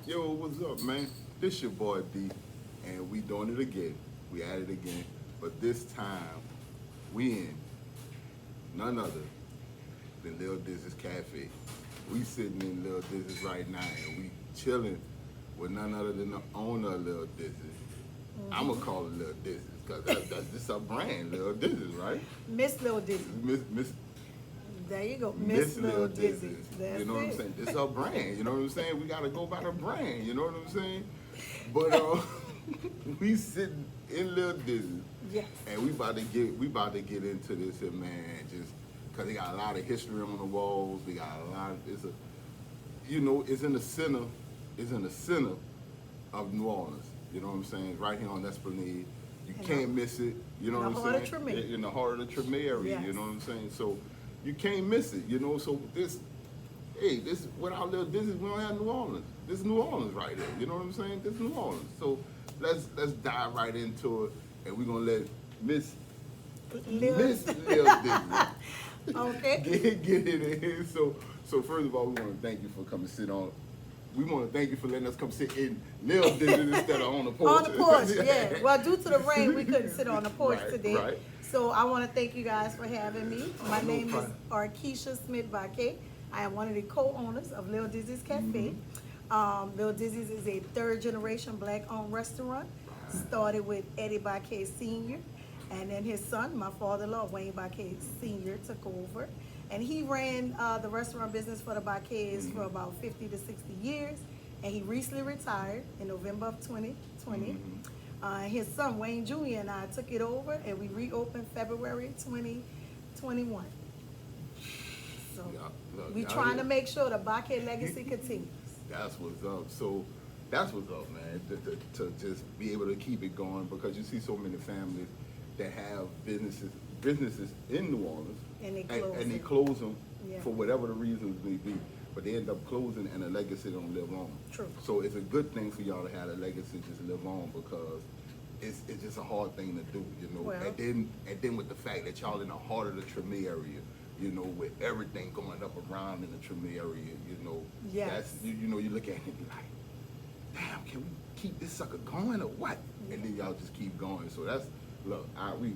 Yo, what's up, man? This your boy D, and we doing it again. We at it again, but this time we in none other than Lil Dizzy's Cafe. We sitting in Lil Dizzy's right now, and we chilling with none other than the owner of Lil Dizzy's. I'ma call it Lil Dizzy's because that's just a brand, Lil Dizzy's, right? Miss Lil Dizzy. Miss There you go. Miss Miss Lil Lil Dizzy. Dizzy's. That's You know what I'm it. saying? This our brand. You know what I'm saying? We gotta go by the brand. You know what I'm saying? But we sitting in Lil Dizzy, Yes. and we about to get into this here, man. Just cause they got a lot of history on the walls. They got a lot. It's in the center. It's in the center of New Orleans. You know what I'm saying? Right here on Esplanade. You In can't miss it. You know in what the I'm heart saying? of Treme. In the heart of the Treme area. You Yes. know what I'm saying? So you can't miss it. You know. So this without Lil Dizzy, we don't have New Orleans. This is New Orleans right here. You know what I'm saying? This is New Orleans. So let's dive right into it, and we're gonna let Miss Lil. Lil Dizzy Okay. get it in here. So first of all, we want to thank you for coming sit on. We want to thank you for letting us come sit in Lil Dizzy instead of on the porch. On the porch, yeah. Well, due to the rain, we couldn't sit on the porch Right, today. right. So I want to thank you guys for having me. My no name is problem. Arkesha Smith Baquet. I am one of the co-owners of Lil Dizzy's Cafe. Lil Dizzy's is a third-generation black-owned restaurant. Started with Eddie Baquet Sr., and then his son, my father-in-law, Wayne Baquet Sr., took over. And he ran the restaurant business for the Baquets for about 50 to 60 years. And he recently retired in November of 2020. His son, Wayne Jr., and I took it over, and we reopened February 2021. So Yeah, look, we y'all trying hear? to make sure the Baquet legacy continues. That's what's up. So that's what's up, man. To just be able to keep it going because you see so many families that have businesses in New Orleans And they close and they it. close them Yeah. for whatever the reasons may be, but they end up closing and the legacy don't live on. True. So it's a good thing for y'all to have the legacy just live on because it's just a hard thing to do, you know. Well- and then with the fact that y'all in the heart of the Treme area, you know, with everything going up around in the Treme area, you know, Yes. that's you know, you look at it and be like, damn, can we keep this sucker going or what? And then y'all just keep going. So that's look, we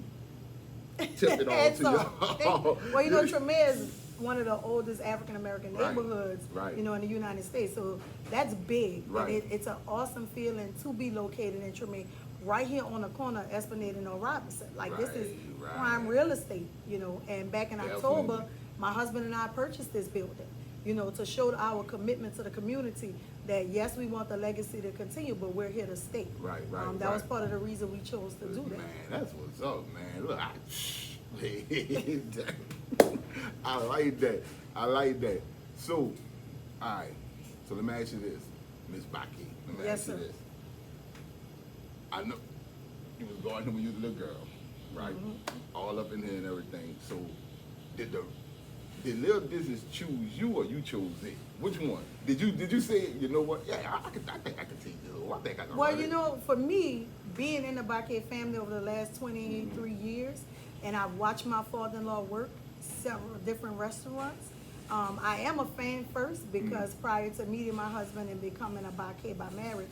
tip it all And to so, y'all. well, you know, Tremere is one of the oldest African American Right, neighborhoods, right. you know, in the United States. So that's big. Right. And it's an awesome feeling to be located in Tremere, right here on the corner of Esplanade and Robinson. Like this is Right, right. prime real estate, you know. And back in October, Definitely. my husband and I purchased this building, you know, to show our commitment to the community that yes, we want the legacy to continue, but we're here to stay. Right, That was right. part of the reason we chose to do that. Man, that's what's up, man. Look, I like that. I like that. So, all right. So let me ask you this, Miss Baquet. Let me Yes, ask you sir. this. I know you was going here when you was a little girl, right? All up in here and everything. So, did Lil Dizzy choose you or you chose it? Which one? Did you say, you know what? Yeah, I think I can take this. I think I can. Well, run you it. know, for me, being in the Baquet family over the last 23 years, and I've watched my father-in-law work several different restaurants, I am a fan first because prior to meeting my husband and becoming a Baquet by marriage,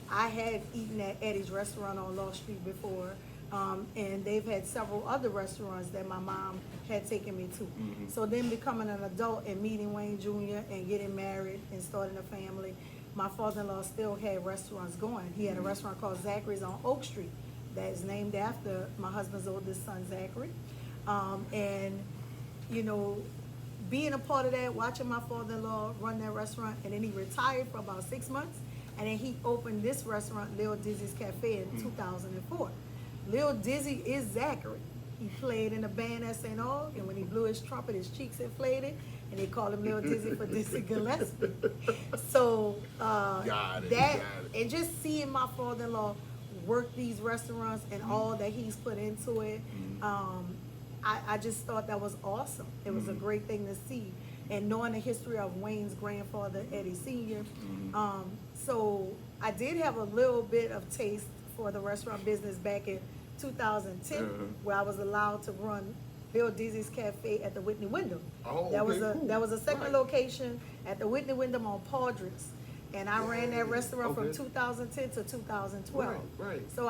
I had eaten at Eddie's restaurant on Law Street before, and they've had several other restaurants that my mom had taken me to. So then becoming an adult and meeting Wayne Jr. and getting married and starting a family, my father-in-law still had restaurants going. He had a restaurant called Zachary's on Oak Street that is named after my husband's oldest son, Zachary. And, you know, being a part of that, watching my father-in-law run that restaurant, and then he retired for about 6 months, and then he opened this restaurant, Lil Dizzy's Cafe, in 2004. Lil Dizzy is Zachary. He played in a band at St. Aug, and when he blew his trumpet, his cheeks inflated, and they called him Lil Dizzy for Dizzy Gillespie. So Got it, that, got it. and just seeing my father-in-law work these restaurants and all that he's put into it, I just thought that was awesome. It was a great thing to see. And knowing the history of Wayne's grandfather, Eddie Sr. So I did have a little bit of taste for the restaurant business back in 2010, where I was allowed to run Lil Dizzy's Cafe at the Whitney Wyndham. Oh, that was okay, a cool. that was a second Right. location at the Whitney Wyndham on Padres. and I ran that restaurant Okay. from 2010 to 2012. Right. So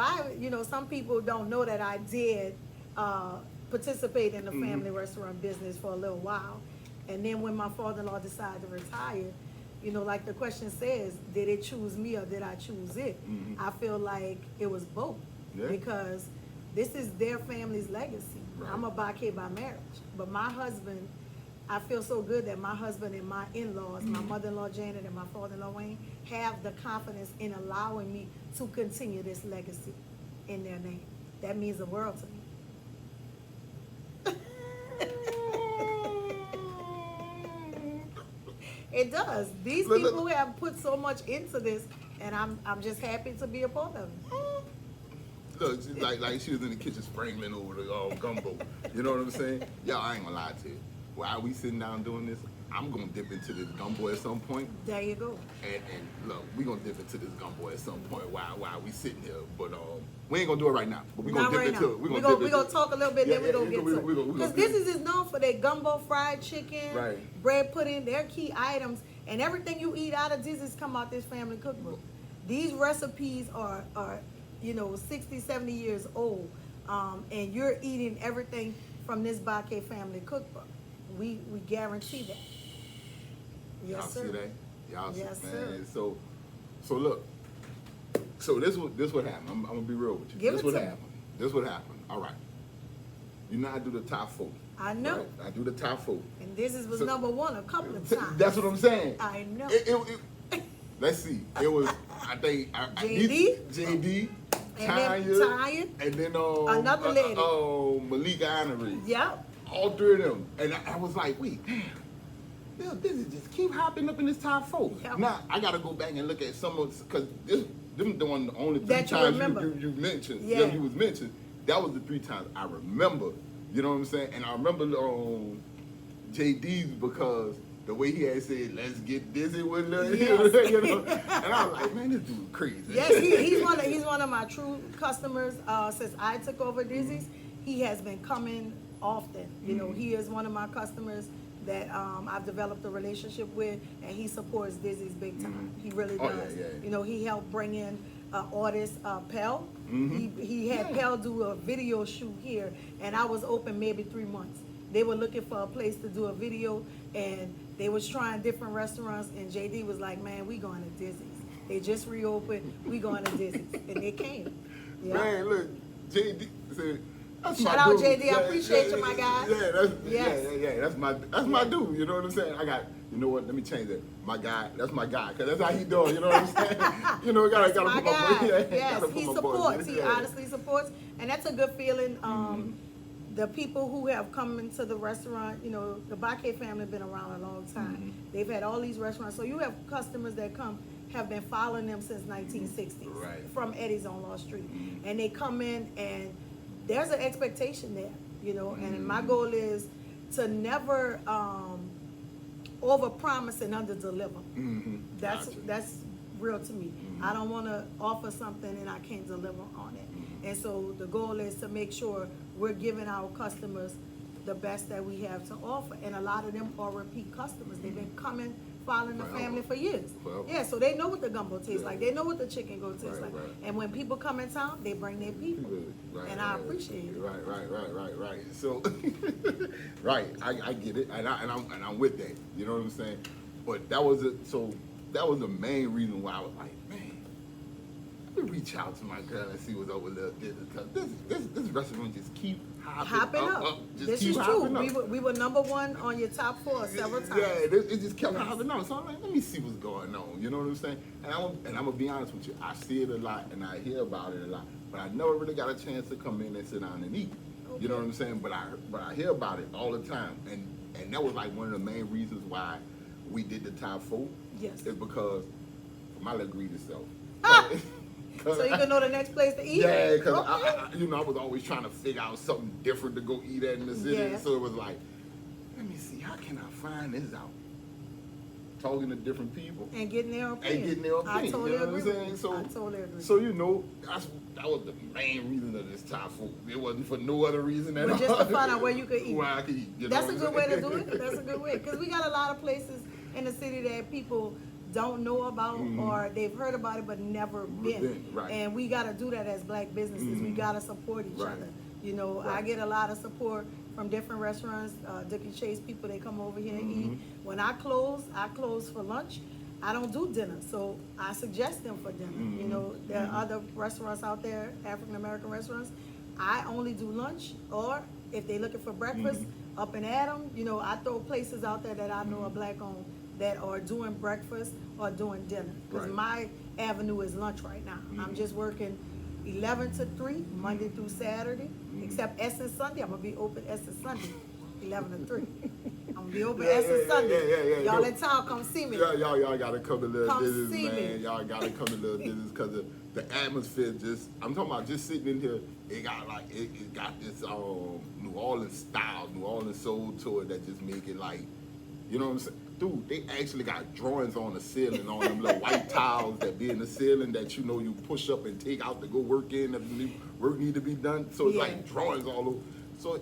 some people don't know that I did participate in the family restaurant business for a little while. And then when my father-in-law decided to retire, like the question says, did it choose me or did I choose it? I feel like it was both. Yeah. Because this is their family's legacy. Right. I'm a Baquet by marriage. But my husband, I feel so good that my husband and my in-laws, my mother-in-law Janet and my father-in-law Wayne, have the confidence in allowing me to continue this legacy in their name. That means the world to me. It does. These people have put so much into this, and I'm just happy to be a part of it. Look, she's like she was in the kitchen sprinkling over the gumbo. You know what I'm saying? Y'all, I ain't gonna lie to you. While we sitting down doing this, I'm gonna dip into this gumbo at some point. There you go. And look, we gonna dip into this gumbo at some point while we sitting here. But we ain't gonna do it right now. But we gonna Not dip right into now. it. We're gonna talk a little bit, then we're gonna get to it. we Because this is known for their gumbo, fried chicken, Right. bread pudding, their key items, and everything you eat out of Dizzy's come out this family cookbook. These recipes are 60, 70 years old, and you're eating everything from this Baquet family cookbook. We guarantee that. Yes, Y'all sir. see that? Y'all see, Yes, man. So look. So this what happened. I'm gonna be real with you. Give this it what to me. happened. This what happened. All right. You know I do the top 4. I know. Right? I do the top 4. And this was So- number one a couple of times. That's what I'm saying. I know. Let's see. It was I think JD, And Tanya, then Tanya, and then another lady. Malika Honoree. Yep. All 3 of them. And I was like, wait, damn. This is just keep hopping up in this top 4. Yep. Now I gotta go back and look at some of because them the only 3 That you times remember. you mentioned. Yeah. You was mentioned. That was the 3 times I remember. You know what I'm saying? And I remember JD's because the way he had said, "Let's get dizzy with Lil," Yes. you know. And I was like, man, this dude crazy. Yes, he's one of my true customers. Since I took over Dizzy's, he has been coming often. He is one of my customers that I've developed a relationship with, and he supports Dizzy's big time. He really Oh, does. yeah. He helped bring in artist Pell. He had Pell do a video shoot here, and I was open maybe 3 months. They were looking for a place to do a video, and they was trying different restaurants, and JD was like, man, we going to Dizzy's. They just reopened, we going to Dizzy's. And they came. Yeah. Man, look, JD said, that's Shout my out, dude. JD. I appreciate you, my guy. Yeah, that's my dude. You know what I'm saying? You know what? Let me change that. My guy, that's my guy, cause that's how he doing. You know what I'm saying? Gotta My put my guy. boy. Yes, gotta put he my supports. boy. He honestly supports, and that's a good feeling. The people who have come into the restaurant, the Baquet family have been around a long time. They've had all these restaurants, so you have customers that have been following them since 1960s, Right. from Eddie's on Law Street, and they come in and there's an expectation there, and my goal is to never overpromise and underdeliver. That's real to me. I don't want to offer something and I can't deliver on it. And so the goal is to make sure we're giving our customers the best that we have to offer. And a lot of them are repeat customers. They've been coming, following the family for years. Yeah, so they know what the gumbo tastes like. They know what the chicken go tastes like. Right. And when people come in town, they bring their people. And I appreciate it. Right. So, right, I get it, and I'm with that. You know what I'm saying? But that was the main reason why I was like, man, let me reach out to my girl and see what's up with Lil Dizzy, because this restaurant just keep hopping up. This is true. We were number one on your top 4 several times. Yeah, it just kept hopping up. So I'm like, let me see what's going on. You know what I'm saying? And I'm gonna be honest with you. I see it a lot and I hear about it a lot, but I never really got a chance to come in and sit down and eat. Okay. You know what I'm saying? But I hear about it all the time, and that was like one of the main reasons why we did the top 4. Yes. Is because of my little greedy self. So you can know the next place to eat? Yeah, because Okay. I was always trying to figure out something different to go eat at in the city. Yeah. So it was like, let me see, how can I find this out? Talking to different people. And getting their opinion. I totally you know agree. what I'm saying? So, I totally agree. So that was the main reason of this top 4. It wasn't for no other reason at all. But just to find out where you could eat. Where I could eat. That's a good way to do it. That's a good way. Because we got a lot of places in the city that people don't know about or they've heard about it but never been. Right. And we got to do that as black businesses. We got to support each Right. other. You know, I get a lot of support from different restaurants, Dookie Chase people, they come over here and eat. When I close for lunch. I don't do dinner, so I suggest them for dinner. You know, there are other restaurants out there, African American restaurants. I only do lunch, or if they're looking for breakfast, up in Adam, you know, I throw places out there that I know are black owned that are doing breakfast or doing dinner. Because my avenue is lunch right now. I'm just working 11 to 3, Monday through Saturday, except Essence Sunday. I'm gonna be open Essence Sunday, 11 to 3. I'm gonna be open Essence Sunday. Y'all in town, come see me. Y'all gotta come to Lil Dizzy's, see man. me. Y'all gotta come to Lil Dizzy's because the atmosphere just, I'm talking about just sitting in here, it got like, it got this New Orleans style, New Orleans soul to it that just make it like, you know what I'm saying? Dude, they actually got drawings on the ceiling on them little white tiles that be in the ceiling that you know you push up and take out to go work in if work need to be done. So it's like drawings all over. So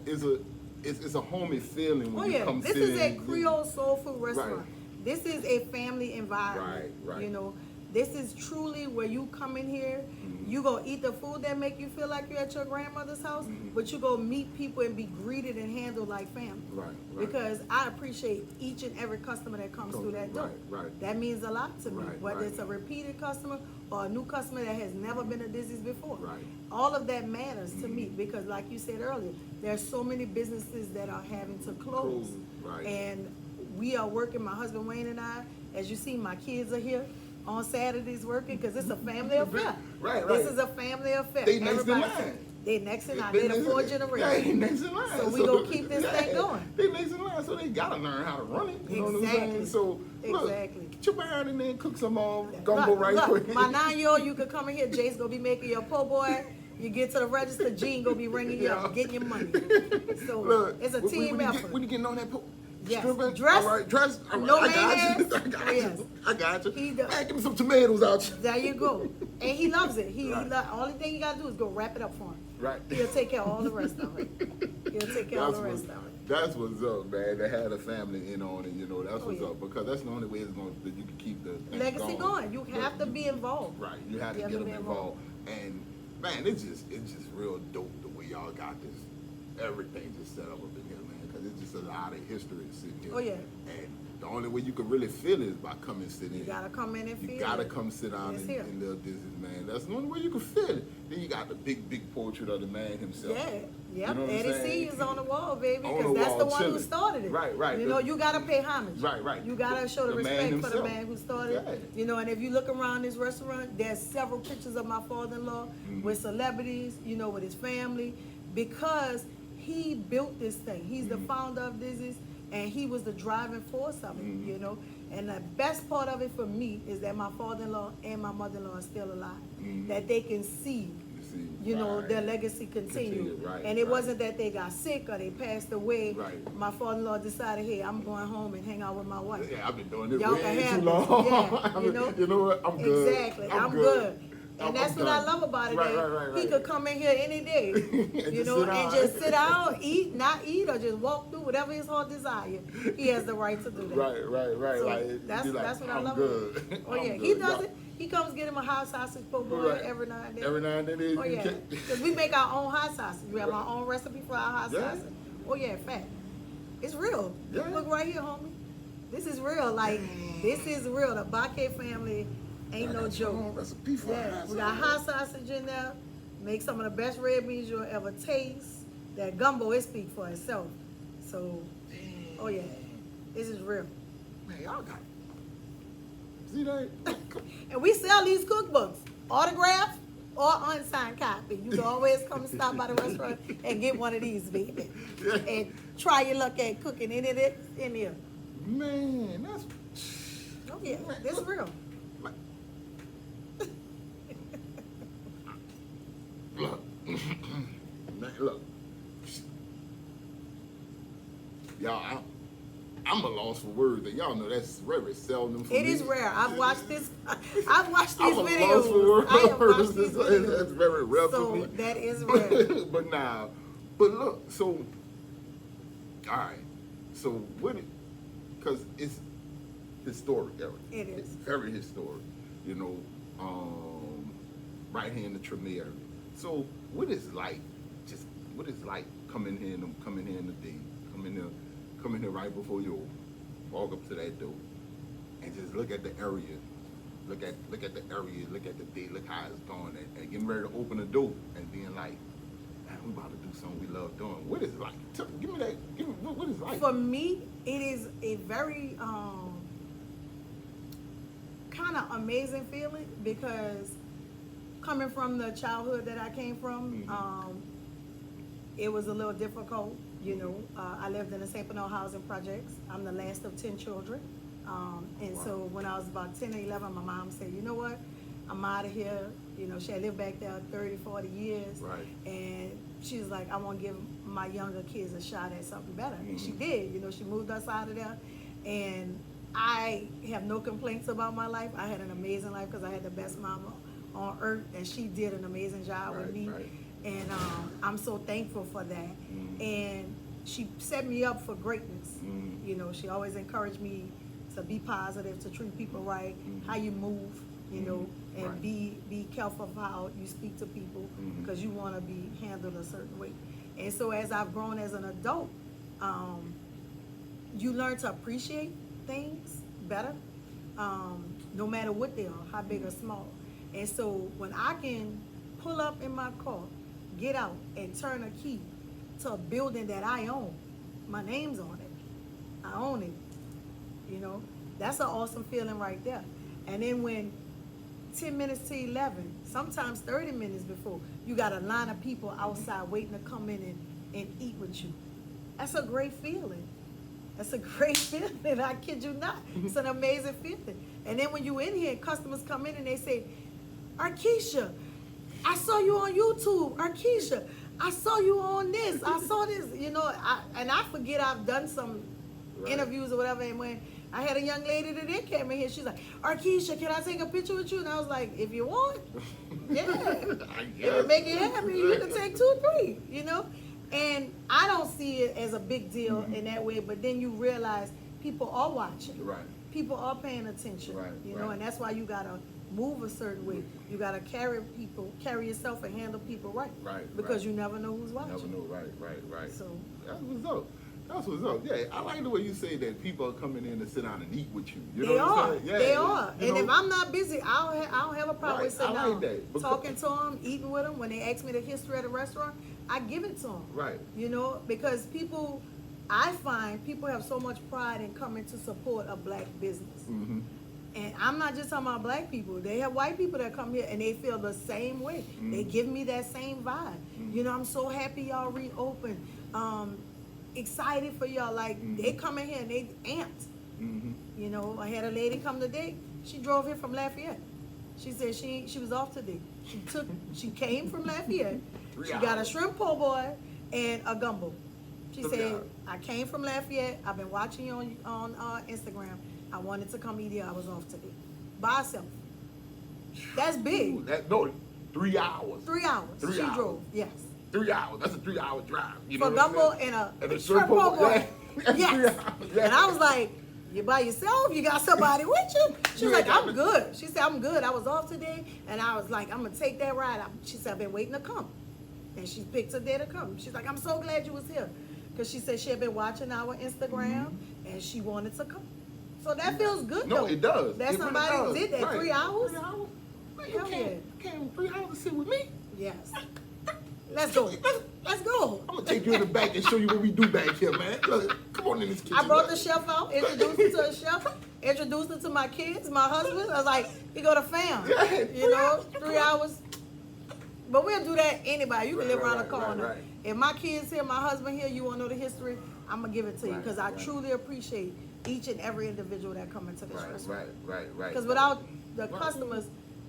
it's a homey feeling when you come this sit is a Creole soul food restaurant. Right. This is a family environment. Right. You know, this is truly where you come in here, you go eat the food that make you feel like you're at your grandmother's house, but you go meet people and be greeted and handled like family. Right. Because I appreciate each and every customer that comes through that door. Right. That means a lot to me, whether right. it's a repeated customer or a new customer that has never been to Dizzy's before. Right. All of that matters to me because, like you said earlier, there's so many businesses that are having to close. Right. And we are working, my husband Wayne and I, as you see, my kids are here on Saturdays working because it's a family affair. Right. This is a family affair. They next in line. They next in line. They're the fourth generation. Yeah, they next in line. So we gonna keep this thing going. They next in line, so they gotta learn how to run it. You know what I'm saying? So look, get your behind in there and cook some gumbo quick. My 9-year-old, you could come in here. Jay's gonna be making your po' boy. You get to the register, Gene gonna be ringing you up, getting your money. So look, it's a team effort. When you getting on that po'? Yes. Dress. All right, dress. All right. No I got you. mayonnaise. I got you. He does. Man, give me some tomatoes out you. There you go. And he loves it. Only thing you gotta do is go wrap it up for him. Right. He'll take care of all the rest of it. He'll take care of all the rest of it. That's what's up, man. They had a family in on it, you know. That's what's up because that's the only way that you can keep the legacy going. You have to be involved. Right. You have to get them involved. And man, it's just real dope the way y'all got this. Everything just set up in here, man. Because it's just a lot of history sitting here. Oh yeah. And the only way you can really feel it is by coming sit in. You gotta come in and feel it. You gotta come sit down in Lil Dizzy's, man. That's the only way you can feel it. Then you got the big portrait of the man himself. Yeah. Yep. You know Eddie C is on the wall, baby, On because the that's wall, the one who chilling. started it. Right. You know, you gotta pay homage. Right. You gotta show the The man respect for the himself. man who started it. Yeah. You know, and if you look around this restaurant, there's several pictures of my father-in-law with celebrities, you know, with his family, because he built this thing. He's the founder of Dizzy's, and he was the driving force of it, you know. And the best part of it for me is that my father-in-law and my mother-in-law are still alive, that they can see, you know, their legacy continue. And it wasn't that they got sick or they passed away. My father-in-law decided, hey, I'm going home and hang out with my wife. Yeah, I've been doing this Y'all way can too have long. Yeah, you know? You know what? I'm good. Exactly. I'm good. And that's what I love about it. Right. He could come in here any day, you know, and just sit down, eat, not eat, or just walk through whatever his heart desire. He has the right to do that. Right. So like, that's what I love. Good. Oh yeah, he does it. He comes get him a hot sausage po' boy every now and then. Every now and then. Oh yeah, because we make our own hot sausage. We have our own recipe for our hot sausage. Oh yeah, fact. It's real. Yeah. Look right here, homie. This is real. Like this is real. The Baquet family ain't no joke. Recipe for we got hot sausage in there. Make some of the best red beans you'll ever taste. That gumbo, it speaks for itself. So, oh yeah, this is real. Man, y'all got see that? And we sell these cookbooks, autographed or unsigned copy. You can always come stop by the restaurant and get one of these, baby. And try your luck at cooking any of it in here. Man, that's oh yeah, this is real. Look, man, look, y'all. I'm a loss for words. And y'all know that's very seldom for me. It is rare. I've watched this. I've watched these I'm videos. A loss for words. I have watched these videos. That's very rare so for me. That is rare. but look. So, all right. So what? Because it's historic area. It is. It's very historic. You know, right here in the Tremere area. So what is like? Just what is like coming here in the day, coming here right before you walk up to that door, and just look at the area. Look at the area, look at the day, look how it's going, and getting ready to open the door and being like, man, we about to do something we love doing. What is it like? Give me what is it like? For me, it is a very kind of amazing feeling, because coming from the childhood that I came from, it was a little difficult. You know, I lived in the St. Bernard housing projects. I'm the last of 10 children. And Wow. so when I was about 10 or 11, my mom said, you know what, I'm out of here. You know, she had lived back there 30, 40 years. Right. And she was like, I want to give my younger kids a shot at something better. And she did. You know, she moved us out of there. And I have no complaints about my life. I had an amazing life because I had the best mama on earth. And she did an amazing job with me. Right. And I'm so thankful for that. And she set me up for greatness. You know, she always encouraged me to be positive, to treat people right, how you move, you know, and Right. be careful of how you speak to people, because you want to be handled a certain way. And so as I've grown as an adult, you learn to appreciate things better, no matter what they are, how big or small. And so when I can pull up in my car, get out, and turn a key to a building that I own, my name's on it, I own it, you know, that's an awesome feeling right there. And then when 10 minutes to 11, sometimes 30 minutes before, you got a line of people outside waiting to come in and eat with you. That's a great feeling. That's a great feeling. I kid you not. It's an amazing feeling. And then when you in here, customers come in and they say, Arkesha, I saw you on YouTube. Arkesha, I saw you on this. I saw this. You know, I forget I've done some interviews or whatever. And when I had a young lady that then came in here, she's like, Arkesha, can I take a picture with you? And I was like, if you want, yeah. If it make you happy, you can take 2 or 3, you know? And I don't see it as a big deal in that way, but then you realize people are watching. Right. People are paying attention, you know, and that's why you gotta move a certain way. You gotta carry yourself and handle people right. Right. Because you never know who's watching. Never know. Right. So That's what's up. That's what's up. Yeah, I like the way you say that people are coming in to sit down and eat with you. You know they what are. I'm saying? Yeah, They are. you And know? if I'm not busy, I don't have a problem with sitting I like down, that. talking to them, eating with them. When they ask me the history of the restaurant, I give it to them. Right. You know, because I find people have so much pride in coming to support a black business. And I'm not just talking about black people. They have white people that come here and they feel the same way. They give me that same vibe. You know, I'm so happy y'all reopened. Excited for y'all. Like, they come in here and they amped. You know, I had a lady come today. She drove here from Lafayette. She said she was off today. She came from Lafayette. She got a shrimp po' boy and a gumbo. She said, I came from Lafayette. I've been watching you on Instagram. I wanted to come eat here. I was off today. By herself. That's big. No, 3 hours. 3 hours. 3 She hours. drove. Yes. 3 hours. That's a 3-hour drive. You know For what I'm gumbo saying? and a a shrimp po' boy. That's Yes. 3 hours. Yeah. And I was like, you by yourself? You got somebody with you? She was like, I'm good. She said, I'm good. I was off today. And I was like, I'm going to take that ride. She said, I've been waiting to come. And she picked a day to come. She's like, I'm so glad you was here. Because she said she had been watching our Instagram and she wanted to come. So that feels good, No, though. it does. That It really somebody does. did that. Right. 3 hours? 3 hours? Man, you Hell came 3 hours to sit with me? Yes. Let's go. Let's go. I'm gonna take you in the back and show you what we do back here, man. Look, come on in this kitchen. I brought the look. chef out, introduced her to the chef, introduced her to my kids, my husband. I was like, you go to fam. Yeah, You know, 3 hours. But we'll do that anybody. You can live around the corner. Right. If my kids here, my husband here, you want to know the history, I'm going to give it to you because I truly appreciate each and every individual that come into this restaurant. Right. Because without the customers,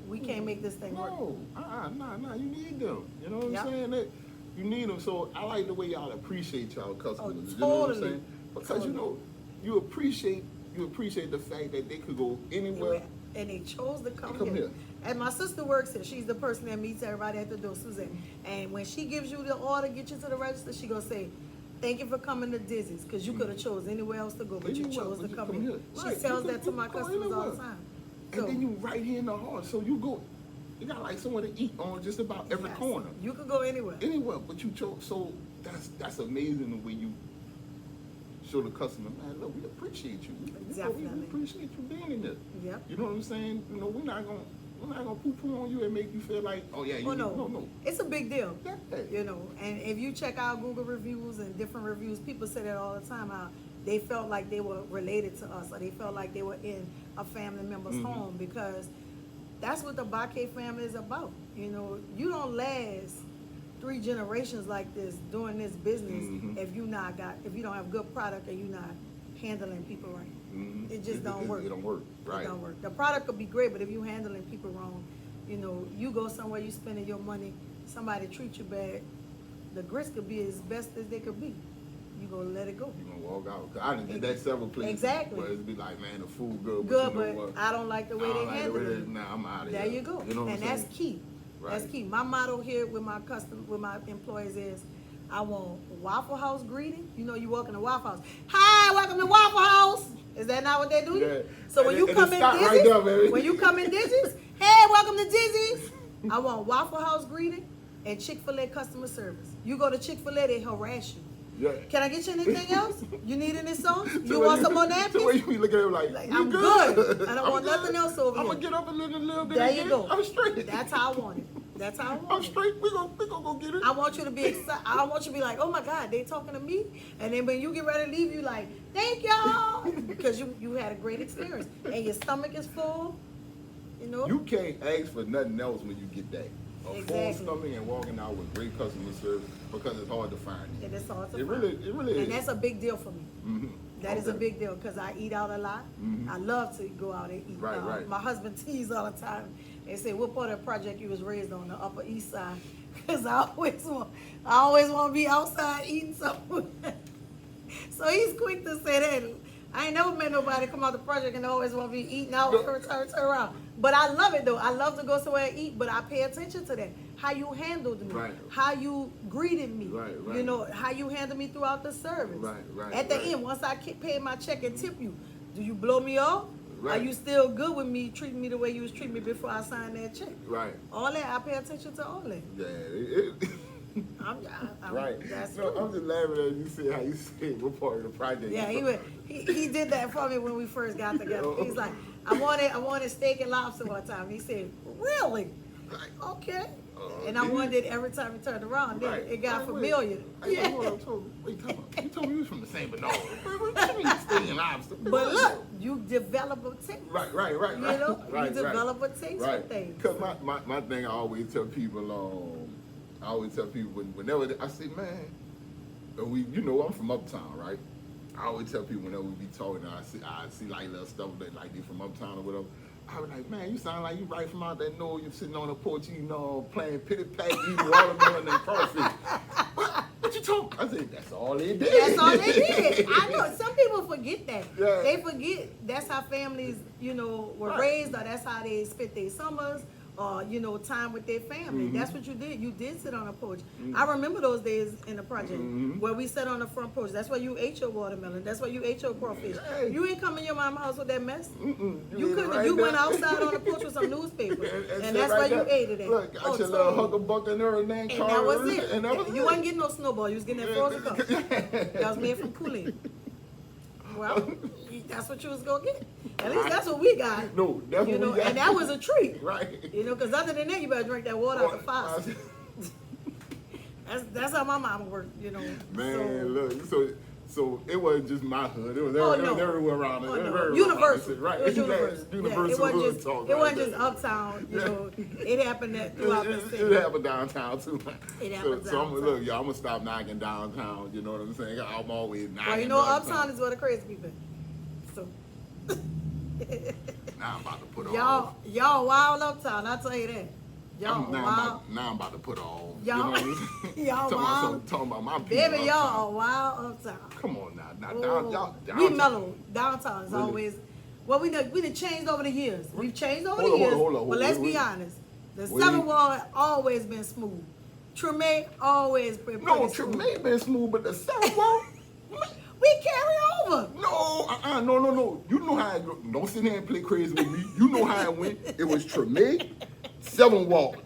we can't make this thing work. No, nah, you need them. You know what Yep. I'm saying? That you need them. So I like the way y'all appreciate y'all customers. Oh, You know what I'm totally. saying? Because you know, you appreciate the fact that they could go anywhere. And they chose to come Come here. here. And my sister works here. She's the person that meets everybody at the door, Suzanne. And when she gives you the order, get you to the register, she gonna say, thank you for coming to Dizzy's, because you could have chose anywhere else to go, but you chose to come here. She tells that to my customers all the time. And then you right here in the heart, so you go. You got like somewhere to eat on just about every corner. You could go anywhere. Anywhere, but you chose. So that's amazing the way you show the customer, man. Look, we appreciate you. Definitely. We appreciate you being in there. Yep. You know what I'm saying? You know, we're not gonna poo-poo on you and make you feel like, oh yeah, you no. It's a big deal. Yeah. You know, and if you check out Google reviews and different reviews, people say that all the time, how they felt like they were related to us, or they felt like they were in a family member's home, because that's what the Baquet family is about. You know, you don't last 3 generations like this doing this business if you don't have good product and you're not handling people right. It just don't work. It don't work. Right. It don't work. The product could be great, but if you handling people wrong, you know, you go somewhere, you spending your money, somebody treat you bad, the grits could be as best as they could be. You gonna let it go. You gonna walk out. I done did that several places. Exactly. Where it'd be like, man, the food good. Good, you know but what? I don't like the way they handle it. Nah, I'm out of here. There you go. You know what and I'm that's saying? key. Right. That's key. My motto here with my employees is, I want Waffle House greeting. You know, you walk in the Waffle House. Hi, welcome to Waffle House. Is that not what they do? Yeah. So when you come in Dizzy's, right there, when you come in Dizzy's, hey, welcome to Dizzy's. I want Waffle House greeting and Chick-fil-A customer service. You go to Chick-fil-A, they harass you. Yeah. Can I get you anything else? You need any sauce? You want some more napkins? So you be looking at him like I'm good. I don't want nothing else over I'm here. gonna get up a little bit. There again. you go. I'm straight. That's how I want it. That's how I want I'm it. straight. We gonna go get it. I want you to be excited. I want you to be like, oh my God, they talking to me. And then when you get ready to leave, you like, thank y'all. Because you had a great experience. And your stomach is full. You know? You can't ask for nothing else when you get that. A full Exactly. stomach and walking out with great customer service, because it's hard to find. And it's hard to It find. really is. And that's a big deal for me. Mhm. That is a Okay. big deal because I eat out a lot. I love to go out and eat. Right, right. My husband teased all the time and said, what part of the project you was raised on, the Upper East Side? Because I always want to be outside eating something. So he's quick to say that. I ain't never met nobody come out the project and always want to be eating out, turn around. But I love it though. I love to go somewhere and eat, but I pay attention to that. How you handled me, Right. how you greeted me, Right, right. you know, how you handled me throughout the service. Right, At the right. end, once I paid my check and tip you, do you blow me off? Right. Are you still good with me, treating me the way you was treating me before I signed that check? Right. All that, I pay attention to all that. Yeah. I'm Right. That's No, true. I'm just laughing at you see how you say what part of the project. Yeah, he did that for me when we first got together. Oh. He's like, I wanted steak and lobster one time. He said, really? Like, Okay. Oh, And I did you? wanted it every time he turned around. Then right. it got Right, familiar. Wait, Yeah. hold on, you told me you was from the same Bernard. What you mean steak and lobster? But look, you develop a taste. Right. You know, right, you develop a taste for right. things. Because my thing, I always tell people, whenever I say, man, I'm from Uptown, right? I always tell people whenever we be talking, I see like little stuff that like they from Uptown or whatever. I was like, man, you sound like you right from out there. No, you sitting on the porch, playing pitty pat, eating watermelon and crawfish. What you talking? I said, that's all they did. That's all they did. I know. Some people forget that. Yeah. They forget that's how families, were Right. raised, or that's how they spent their summers, or, time with their family. That's what you did. You did sit on a porch. I remember those days in the project where we sat on the front porch. That's why you ate your watermelon. That's why you ate your crawfish. Hey. You ain't come in your mama's house with that mess. You did couldn't. right You there. went outside on the porch with some newspaper, And and that's where you ate it at. Look, got your totally. little Hucklebuck and everything. And that was it. And that was You it. wasn't getting no snowball. You was getting that frozen cup. That was made from Kool-Aid. Well, that's what you was gonna get. At least that's what we got. No, that's what we got. And that was a treat. Right. Because other than that, you better drink that water out the faucet. That's how my mama worked. Man, look, so it wasn't just my hood. It was, Oh, it was no. everywhere around it. Oh, It was no. everywhere Universal. around it. Right. It was universal. Universal it wasn't hood just, talk. it right wasn't there. just uptown. It happened throughout the city. It happened downtown too. It happened So I'm downtown. look, y'all, I'm gonna stop knocking downtown. You know what I'm saying? I'm always knocking. Well, uptown is where the crazy people. So Now I'm about to put y'all wild uptown. I'll tell you that. Y'all wild. Now I'm about to put all. Y'all- you know what I'm saying? y'all wild. Talking about my people. Baby, uptown. y'all are wild uptown. Come on now, Oh, downtown. we mellow. Downtown is Really? always. Well, we done changed over the years. We've changed over Hold the on, years. hold on, But let's wait. be honest. The Wait. 7th ward always been smooth. Tremaine always been No, pretty smooth. Tremaine been smooth, but the 7 walk. We carry over. No, no. You know how it go. Don't sit there and play crazy with me. You know how it went. It was Tremaine, 7 walk.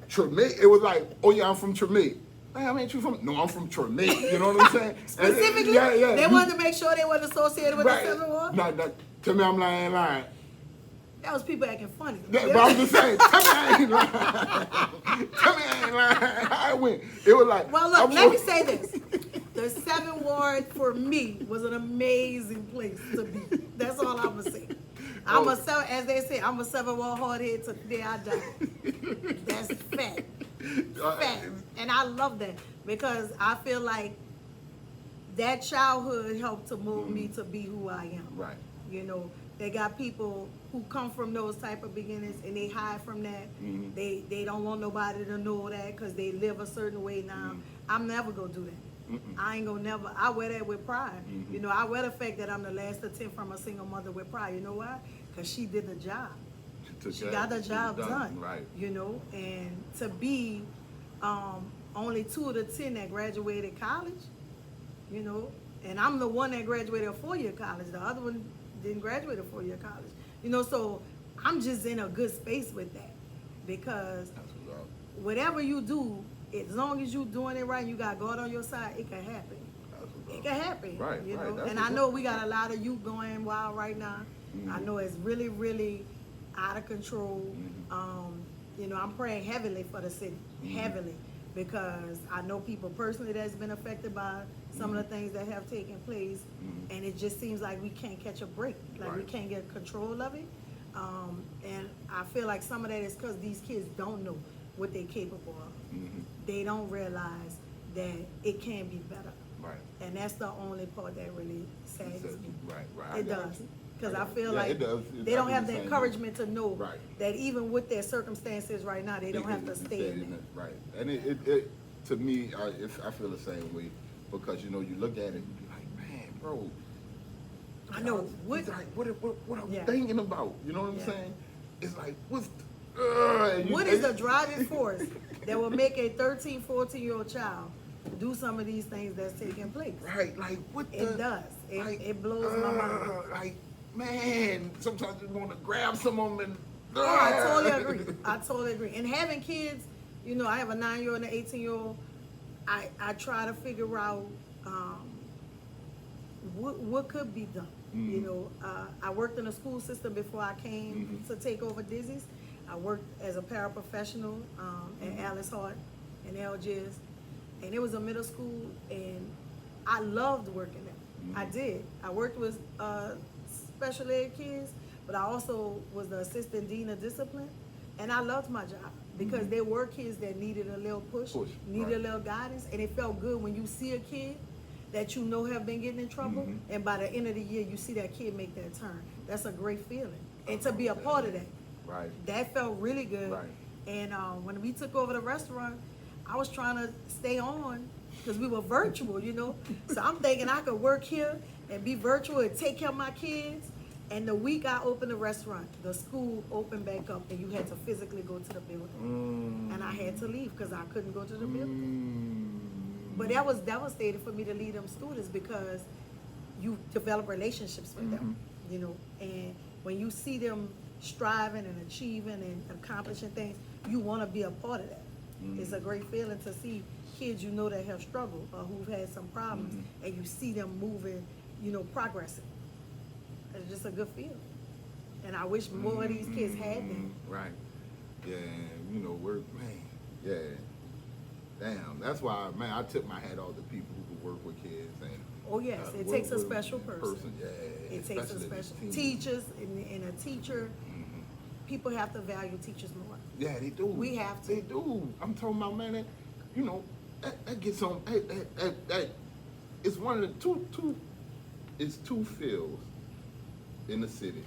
Tremaine, it was like, oh yeah, I'm from Tremaine. Man, ain't you from? No, I'm from Tremaine. You know what I'm saying? Specifically, they wanted to make sure they weren't associated with the 7 walk. No, tell me I'm lying. That was people acting funny. But I'm just saying, tell me I ain't lying. Tell me I ain't lying. How it went. It was like. Well, look, let me say this. The 7th Ward for me was an amazing place to be. That's all I'm gonna say. As they say, I'm a 7th Ward hardhead till the day I die. That's fact. Fact. And I love that because I feel like that childhood helped to mold me to be who I am. Right. You know, they got people who come from those type of beginnings and they hide from that. Mm-hmm. They don't want nobody to know that because they live a certain way now. Mm-hmm. I'm never gonna do that. I ain't gonna never. I wear that with pride. Mm-hmm. You know, I wear the fact that I'm the last attempt from a single mother with pride. You know why? Because she did the job. She got the job done. Right. You know, and to be only 2 of the 10 that graduated college, you know, and I'm the one that graduated a 4-year college. The other one didn't graduate a 4-year college. You know, so I'm just in a good space with that because whatever you do, as long as you doing it right, you got God on your side, it can happen. It can happen. Right, you right. know. And I know we got a lot of youth going wild right now. Mm-hmm. I know it's really, really out of control. Mm-hmm. You know, I'm praying heavily for the city, heavily, because I know people personally that's been affected by some of the things that have taken place, and it just seems like we can't catch a break, like we can't get control of it. And I feel like some of that is because these kids don't know what they're capable of. They don't realize that it can be better. Right. And that's the only part that really saddens me. Right. It does. Because I feel like they I don't have the encouragement to know right. that even with their circumstances right now, they don't have to stay in it. Right. And it to me, I feel the same way because, you know, you look at it and you be like, man, bro. I know. What I'm thinking about? You know what I'm saying? It's like, what is the driving force that will make a 13, 14-year-old child do some of these things that's taking place? Right, like what the... It does. It blows my mind. Like, man, sometimes you want to grab some of them and... I totally agree. And having kids, you know, I have a 9-year-old and an 18-year-old. I try to figure out what could be done. You know, I worked in a school system before I came to take over Dizzy's. I worked as a paraprofessional at Alice Hart and LGS, and it was a middle school, and I loved working there. I did. I worked with special ed kids, but I also was the assistant dean of discipline, and I loved my job because there were kids that needed a little push, needed a little guidance, and it felt good when you see a kid that you know have been getting in trouble, and by the end of the year, you see that kid make that turn. That's a great feeling, and to be a part of that. Right. That felt really good. Right. And when we took over the restaurant, I was trying to stay on because we were virtual, you know. So I'm thinking I could work here and be virtual and take care of my kids. And the week I opened the restaurant, the school opened back up and you had to physically go to the building. And I had to leave because I couldn't go to the building. But that was devastating for me to lead them students because you develop relationships with them, you know. And when you see them striving and achieving and accomplishing things, you want to be a part of that. It's a great feeling to see kids you know that have struggled or who've had some problems, and you see them moving, you know, progressing. It's just a good feeling. And I wish more of these kids had them. Right. Yeah, and you know, damn. That's why, man, I tip my hat off to people who work with kids and oh yes, it takes a special person. Yeah, it takes a special teachers and a teacher. People have to value teachers more. Yeah, they do. We have to. They do. I'm talking about, man, that, you know, that gets on. That it's one of the two fields in the city,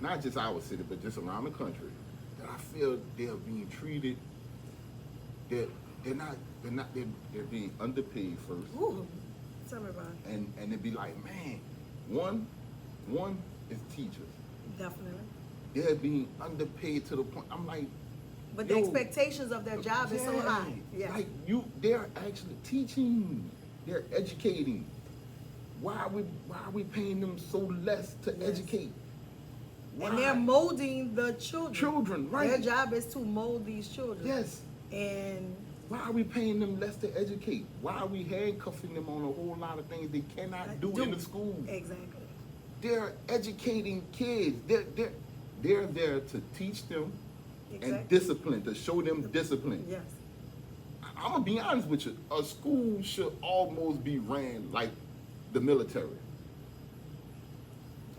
not just our city, but just around the country, that I feel they're being treated. They're being underpaid first. Ooh, tell me about it. And it'd be like, man, one is teachers. Definitely. They're being underpaid to the point. I'm like, But the expectations of their job is so high. Yeah. Like they're actually teaching, they're educating. Why are we paying them so less to educate? Why? And they're molding the children. Children, right? Their job is to mold these children. Yes. And why are we paying them less to educate? Why are we handcuffing them on a whole lot of things they cannot do in the school? Exactly. They're educating kids. They're there to teach them and discipline, to show them discipline. Yes. I'm gonna be honest with you. A school should almost be ran like the military.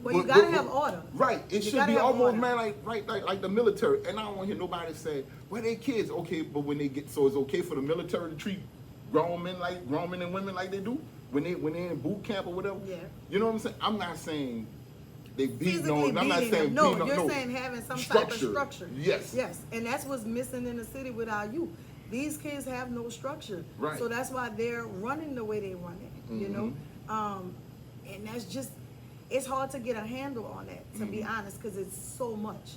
Well, you gotta have order. Right. It should be almost man like the military. And I don't want to hear nobody say, well, they kids, okay, but when they get, so it's okay for the military to treat grown men and women like they do when they're in boot camp or whatever. Yeah. You know what I'm saying? I'm not saying they beat Physically no. I'm not saying them. No, beat you're no. saying having some type of structure. Yes. Yes. And that's what's missing in the city with our youth. These kids have no structure. Right. So that's why they're running the way they run it. You know? And that's just, it's hard to get a handle on that, to be honest, because it's so much,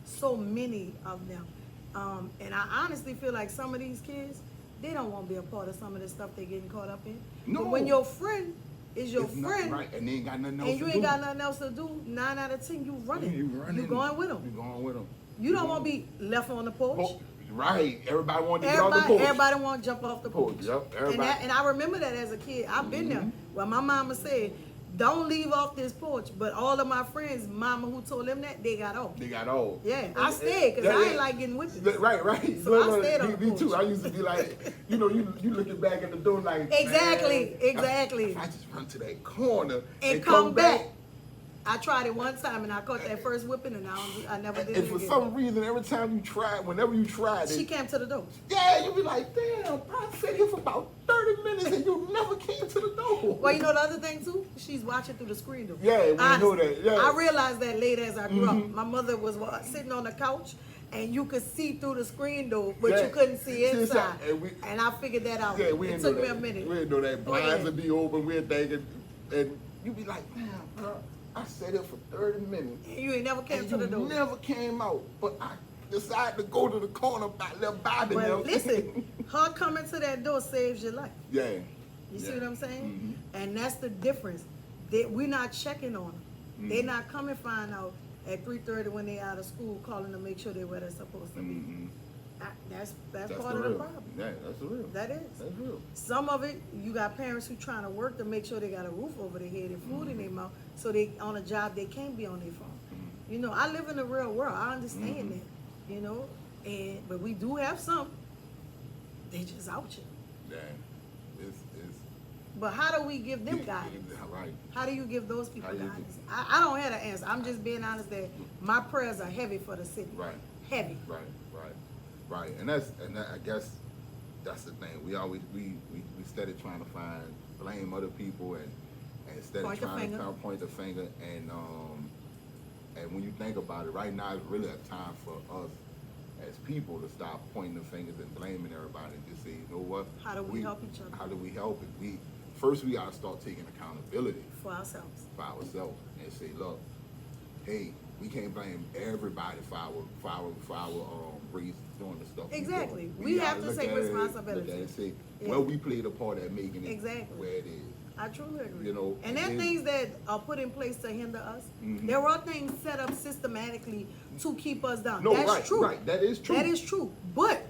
so many of them. And I honestly feel like some of these kids, they don't want to be a part of some of the stuff they're getting caught up in. No. But when your friend is your It's friend, right, and they ain't got nothing else and you to ain't do. got nothing else to do, 9 out of 10, you running. You running. You going with them. You going with them. You don't want to be left on the porch. Oh, right. Everybody want to get off the porch. Everybody want to jump off the porch. Yep. Everybody. And I remember that as a kid. I've been there. Well, my mama said, don't leave off this porch. But all of my friends, mama who told them that, they got off. They got off. Yeah, I stayed because I ain't like getting whipped. Right. So I stayed on the Me too. porch. I used to be like, you looking back at the door like, Exactly. If I just run to that corner And come back. I tried it one time and I caught that first whipping and I never did it And for again. some reason, whenever you tried She it, came to the door. yeah, you be like, damn, I sat here for about 30 minutes and you never came to the door. Well, you know the other thing too? She's watching through the screen door. Yeah, we know that. Yeah. I realized that later as I grew up. My mother was sitting on the couch and you could see through the screen door, but you couldn't see inside. And I figured that out. Yeah, we it didn't took know me that. a minute. We didn't know that. Blinds would be open, we're thinking, and you be like, damn, bro, I sat here for 30 minutes. And you ain't never came and to the door. You never came out, but I decided to go to the corner by little Bobby. Well, listen, her coming to that door saves your life. Yeah. You see what I'm saying? And that's the difference. We're not checking on them. They're not coming find out at 3:30 when they're out of school, calling to make sure they're where they're supposed to be. That's part of the problem. Yeah, that's real. That is. That's real. Some of it, you got parents who trying to work to make sure they got a roof over their head and food in their mouth, so they on a job they can't be on their phone. You know, I live in the real world. I understand that. You know, but we do have some. They just out here. Yeah, it's But how do we give them guidance? right. How do you give those people How you guidance? I don't have an answer. I'm just being honest that my prayers are heavy for the city. Right. Heavy. Right. And I guess that's the thing. We always we steady trying to blame other people and steady Point the trying to finger. point the finger and when you think about it, right now is really a time for us as people to stop pointing the fingers and blaming everybody and just say, you know what? How do we help each other? How do we help it? We gotta start taking accountability For ourselves. and say, look, hey, we can't blame everybody for our race doing the stuff. Exactly. We We gotta have to look take at it, responsibility. Look at it and say, Yeah. well, we played a part at making it Exactly. where it is. I truly agree. You know, and there are and then- things that are put in place to hinder us. There are things set up systematically to keep us down. No, That's right, true. right. That is true. That is true. But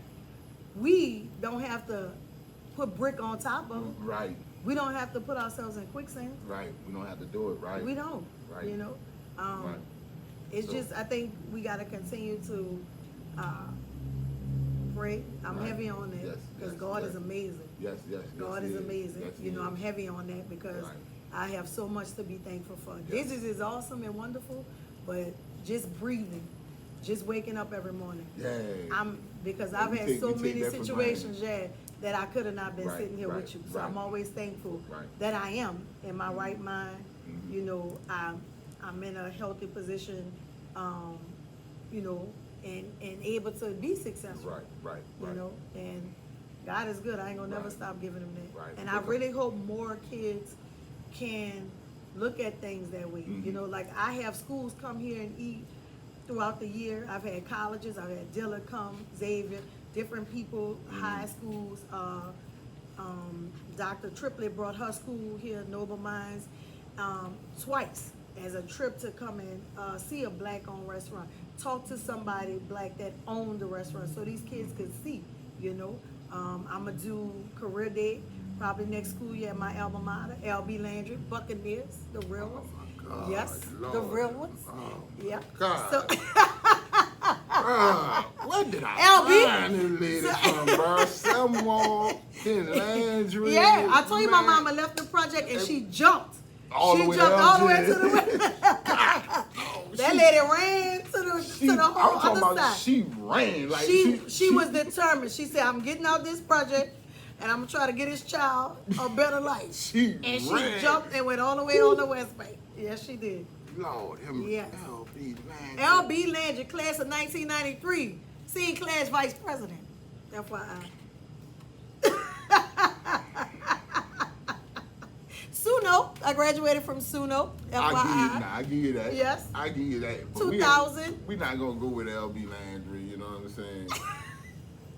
we don't have to put brick on top of it. Right, We don't have to put ourselves in quicksand. right. We don't have to do it, right? We don't. Right. You know? Right. It's So- just, I think we got to continue to pray. I'm Right. heavy on that Yes, because yes, God yes. is amazing. Yes. God he is amazing. Yes, You know, he I'm is. heavy on that because Right. I have so much to be thankful for. Yes. This is awesome and wonderful, but just breathing, just waking up every morning. Yeah. Because And I've we had take- so we take many that for situations, that I could have not been Right, sitting here right, with you. So right. I'm always thankful Right. that I am in my right mind. Mhm. You know, I'm in a healthy position, you know, and able to be successful. Right. You know, and God is good. I ain't gonna never Right. stop giving him that. Right. And I really hope more kids can look at things that way. You know, like I have schools come here and eat throughout the year. I've had colleges, I've had Dillard come, Xavier, different people, high schools. Dr. Triplett brought her school here, Noble Minds, twice as a trip to come and see a black-owned restaurant. Talk to somebody black that owned the restaurant so these kids could see, you know. I'm going to do career day probably next school year at my alma mater, LB Landry, Buccaneers, the real ones. God, Yes, Lord. the real ones. Oh, Yeah. God. So, Where did I LB? find this lady from, bro? Someone in Landry. yeah, I told you my man. mama left the project and she jumped. All She the way jumped down all the way to to the That lady ran to the I'm whole talking other about side. she ran. Like She was determined. She said, I'm getting out this project and I'm gonna try to get his child a better life. She And she ran. jumped and went all the way on the West Bank. Yes, she did. Lord, him Yes. LB Landry. LB Landry, class of 1993, senior class vice president. FYI. Suno, I graduated from Suno. FYI. I give you that. Yes. I give you that. But 2000. We're not gonna go with LB Landry. You know what I'm saying?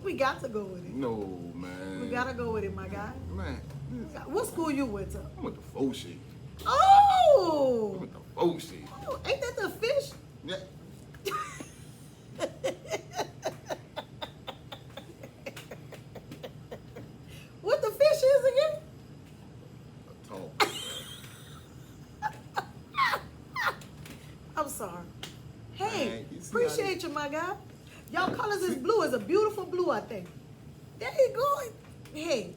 We got to go with it. No, man. We gotta go with it, my guy. Man, What school you went to? I went to Foshi. I Oh! went to Foshi. Oh, ain't that the fish? Yeah. What the fish is again? A tall. I'm sorry. Hey, Man, you see how appreciate you, my guy. Y'all colors is blue. It's a beautiful blue, I think. There you go. Hey.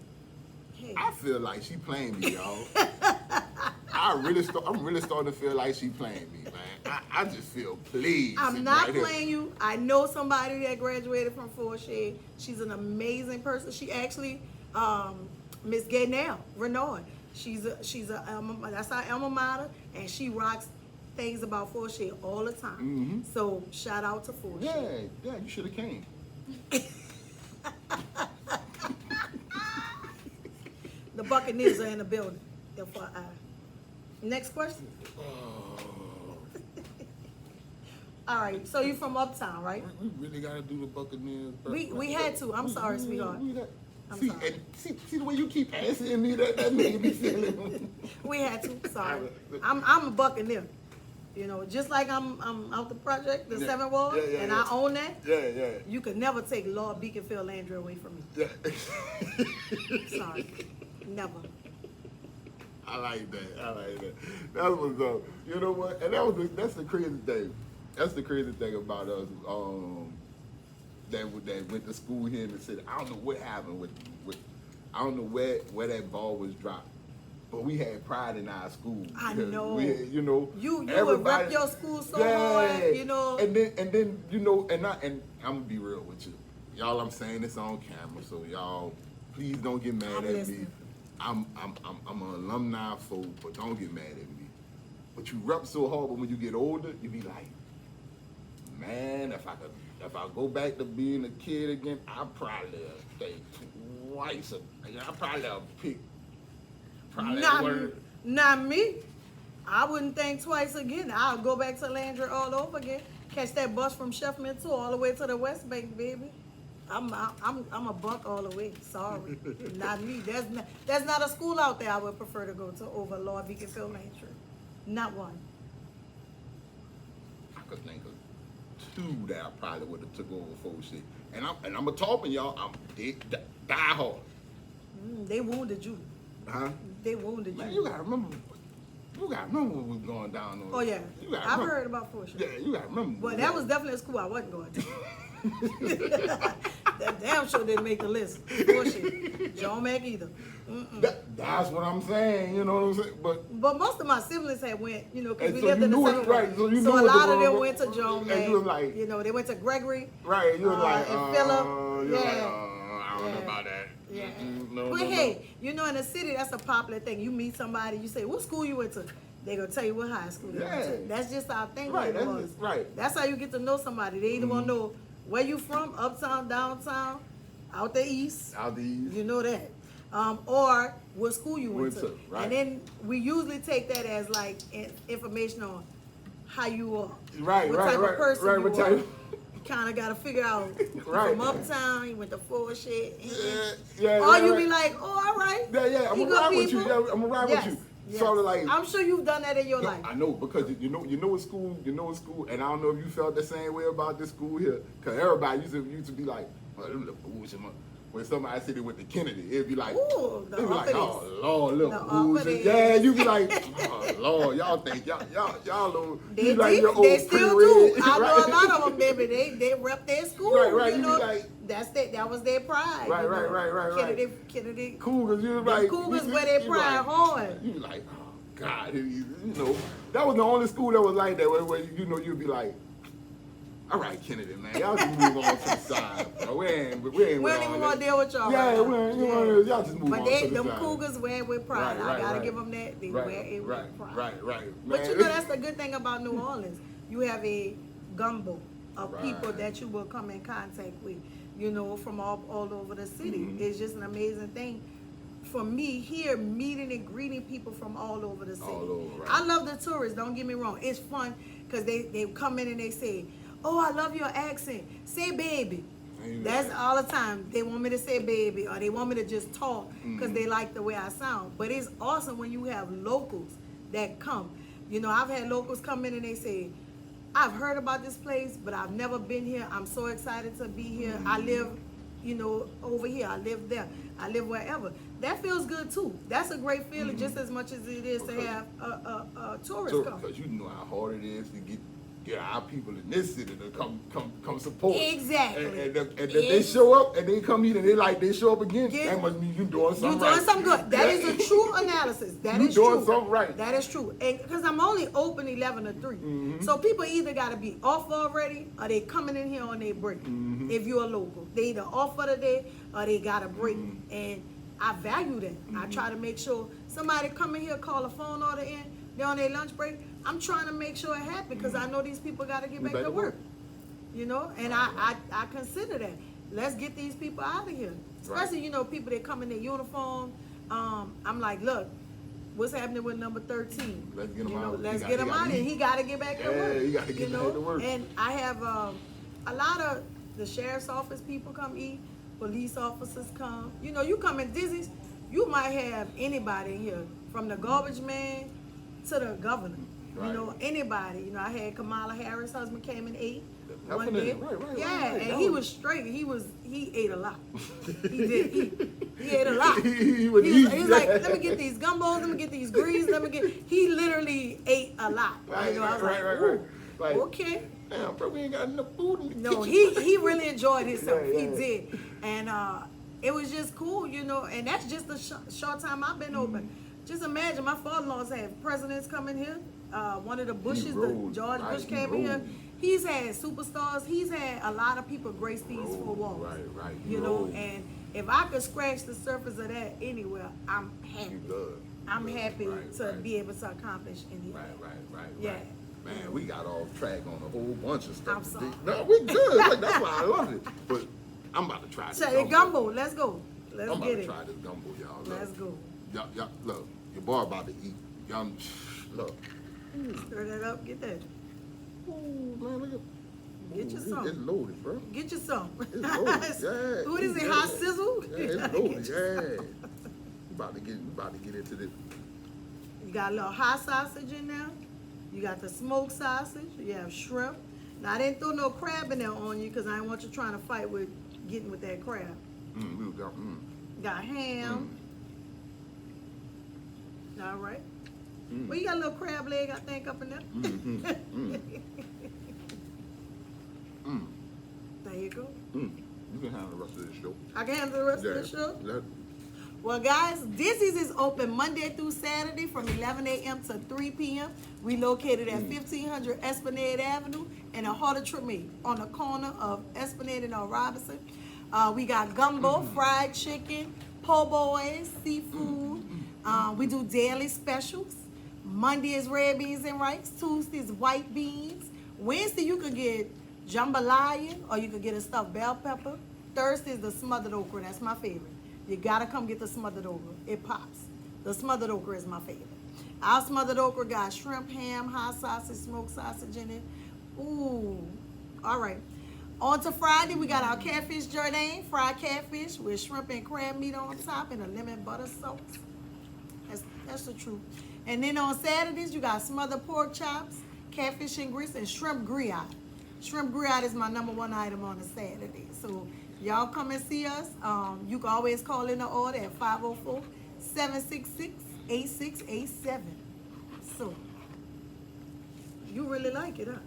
Hey. I feel like she playing me, y'all. I'm really starting to feel like she playing me, man. I just feel pleased. I'm sitting not right here. playing you. I know somebody that graduated from Fort Shade. She's an amazing person. She actually, Miss Gaynell Renard. That's our alma mater, and she rocks things about Fort Shade all the time. So shout out to Fort Shade. Yeah, you should have came. The Buccaneers are in the building. FYI. Next question. All right. So you from Uptown, right? We really gotta do the Buccaneers. We had to. I'm sorry, sweetheart. I'm See, sorry. see the way you keep asking me that made me feel. We had to. Sorry. I'm a Buccaneer. You know, just like I'm out the project, the Yeah. 7th Ward, Yeah, and yeah. I own that. Yeah. You could never take Lord Beaconfield Landry away from me. Yeah. Sorry. Never. I like that. That was you know what? And that's the crazy thing. That's the crazy thing about us. That went to school here in the city. I don't know what happened with I don't know where that ball was dropped. But we had pride in our school. I because know. We had, you know. You would everybody- rep your school so hard, you know. And then you know, and I'm gonna be real with you. Y'all, I'm saying this on camera, so y'all please don't get mad I'm at me. listening. I'm an alumni folk, but don't get mad at me. But you rep so hard, but when you get older, you be like, man, if I go back to being a kid again, I probably think twice. I probably pick. Not me. I wouldn't think twice again. I'll go back to Landry all over again. Catch that bus from Sheffman too, all the way to the West Bank, baby. I'm a buck all the way. Sorry, not me. There's not a school out there I would prefer to go to over Lord Beaconfield Landry. Not one. I could think of two that I probably would have took over for shit. And I'm a talking y'all. I'm die hard. They wounded you. Huh? They wounded Man, you. you gotta remember. You gotta remember what was going down on. Oh yeah, You gotta I've remember. heard about Fortune. Yeah, you gotta remember. But that was definitely a school I wasn't going to. That damn sure didn't make the list. Bullshit. John Mack either. That's what I'm saying. You know what I'm saying? But most of my siblings had went, you know, because And we so lived you in the knew it, same right, so you knew So a what the lot of them wrong- went to John and Mack. you was like- You know, they went to Gregory. right. You were like, and Phillip. you're like, Yeah. I don't know Yeah. about that. Yeah. No, But no, hey, you know, in the city, that's a popular thing. You meet somebody, you say, what school you went to? They gonna tell you what high school they went Yeah. to. That's just our thing. Right, like that's boys. just- right. That's how you get to know somebody. They either wanna know where you from, uptown, downtown, out the east. Out these. You know that. Or what school you went Went to. to, right. And then we usually take that as like information on how you are. Right, what right, type right, of person right, you what are. type- You kind of got to figure out. Right. From uptown, you went to full shit. Yeah, Or you right. be like, oh, all right. Yeah, I'm You gonna ride good with you. people? Yeah, I'm gonna ride Yes, with you. yes. Sort of like. I'm sure you've done that in your No, life. I know because you know in school, and I don't know if you felt the same way about this school here. Cause everybody used to be like, oh, them little boozers. When somebody said they went to Kennedy, it'd be like, Ooh, the it'd be like, uppity. oh Lord, little The boozers. uppity. Yeah, you be like, oh Lord, y'all think y'all know. They you like deep, your they old still pre-red, do. I know right? a lot of them, baby. They rep their school. Right, You you know, be like, that was their pride. Right, you know. right. Kennedy. Cougars, you Them like Cougars you wear their be pride like, hard. You be like, oh God, you know, that was the only school that was like that, where you know you'd be like, all right, Kennedy, man, y'all just move on to the side. Bro. We ain't We don't even want to deal with y'all. Yeah, right we now. ain't, you know, y'all just move But on to the them side. Cougars wear it with pride. Right, I gotta right. give them that. They wear it with pride. Right. But Man. you know that's the good thing about New Orleans. You have a gumbo of Right. people that you will come in contact with. You know, from all over the city. Mhm. It's just an amazing thing. For me here, meeting and greeting people from all over the city. All over, right. I love the tourists, don't get me wrong. It's fun because they come in and they say, oh, I love your accent. Say baby. Amen. That's all the time. They want me to say baby or they want me to just talk because Mhm. they like the way I sound. But it's awesome when you have locals that come. You know, I've had locals come in and they say, I've heard about this place, but I've never been here. I'm so excited to be here. I live, you know, over here. I live there. I live wherever. That feels good too. That's a great feeling just as much as it is to have a tourist come. Because you know how hard it is to get our people in this city to come support. Exactly. And if they show up and they come here and they show up again, Get- that must mean you're doing something You're right. doing something good. That is a true analysis. That You is doing true. something right. That is true. And because I'm only open 11 to 3. So people either got to be off already or they coming in here on their break. If you're a local. They either off for the day or they got a break. And I value that. I try to make sure somebody come in here, call a phone order in, they're on their lunch break. I'm trying to make sure it happens because I know these people got to get back to work. You know, and I consider that. Let's get these people out of here. Especially, you know, people that come in their uniform. I'm like, look, what's happening with number 13? Let's get him You know, out. let's get him out, and he got to get back to work. Yeah, he got to get you back know? to work. And I have a lot of the sheriff's office people come eat. Police officers come. You know, you come in Dizzy's, you might have anybody in here, from the garbage man to the governor. Right. You know, anybody. You know, I had Kamala Harris' husband came and ate one Definitely. day. Right, yeah, right. and he was straight. He ate a lot. He did eat. He ate a lot. He would eat. He's like, let me get these gumbos, let me get these greens, he literally ate a lot. Right, you know, I was right. like, ooh, Like, okay. damn, bro, we ain't got enough food in the No, kitchen. he really enjoyed himself. Yeah. He did. And it was just cool, you know, and that's just the short time I've been open. Just imagine, my father-in-law's had presidents coming here. One of the Bushes, George Bush came in here. He's had superstars. He's had a lot of people grace these four walls. Right. You know, and if I could scratch the surface of that anywhere, I'm happy. I'm happy to be able to accomplish any of that. Right. Yeah. Man, we got off track on a whole bunch of stuff. I'm sorry. No, we good. Like, that's why I love it. But I'm about to try this So the gumbo, let's go. Let's I'm about get to it. try this gumbo, y'all. Look. Let's go. Y'all, look, your boy about to eat. Y'all, look. Stir that up. Get that. Ooh, man, look at. Get you some. It's loaded, bro. Get you some. It's loaded. Yeah. What is it? Hot sizzle? Yeah, it's loaded. Yeah. We about to get into this. You got a little hot sausage in there. You got the smoked sausage. You have shrimp. Now I didn't throw no crab in there on you because I didn't want you trying to fight with getting with that crab. Got ham. All right. Well, you got a little crab leg, I think, up in there. There you go. You can handle the rest of this show. I can handle the rest of the show. Yeah. Well, guys, Dizzy's is open Monday through Saturday from 11 a.m. to 3 p.m. We located at 1500 Esplanade Avenue in the heart of Treme, on the corner of Esplanade and Robinson. We got gumbo, fried chicken, po' boys, seafood. We do daily specials. Monday is red beans and rice. Tuesday is white beans. Wednesday you could get jambalaya or you could get a stuffed bell pepper. Thursday is the smothered okra. That's my favorite. You gotta come get the smothered okra. It pops. The smothered okra is my favorite. Our smothered okra got shrimp, ham, hot sausage, smoked sausage in it. Ooh, all right. On to Friday, we got our catfish Jordan, fried catfish with shrimp and crab meat on top and a lemon butter sauce. That's the truth. And then on Saturdays, you got smothered pork chops, catfish and grits, and shrimp grillade. Shrimp grillade is my #1 item on a Saturday. So y'all come and see us. You can always call in the order at 504-766-8687. So, you really like it, huh?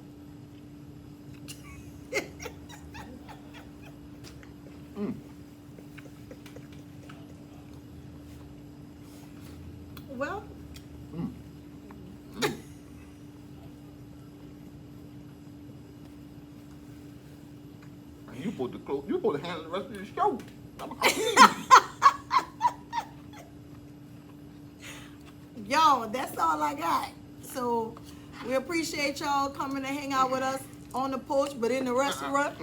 Well, You supposed to handle the rest of the show. y'all, that's all I got. So, we appreciate y'all coming to hang out with us on the porch, but in the restaurant.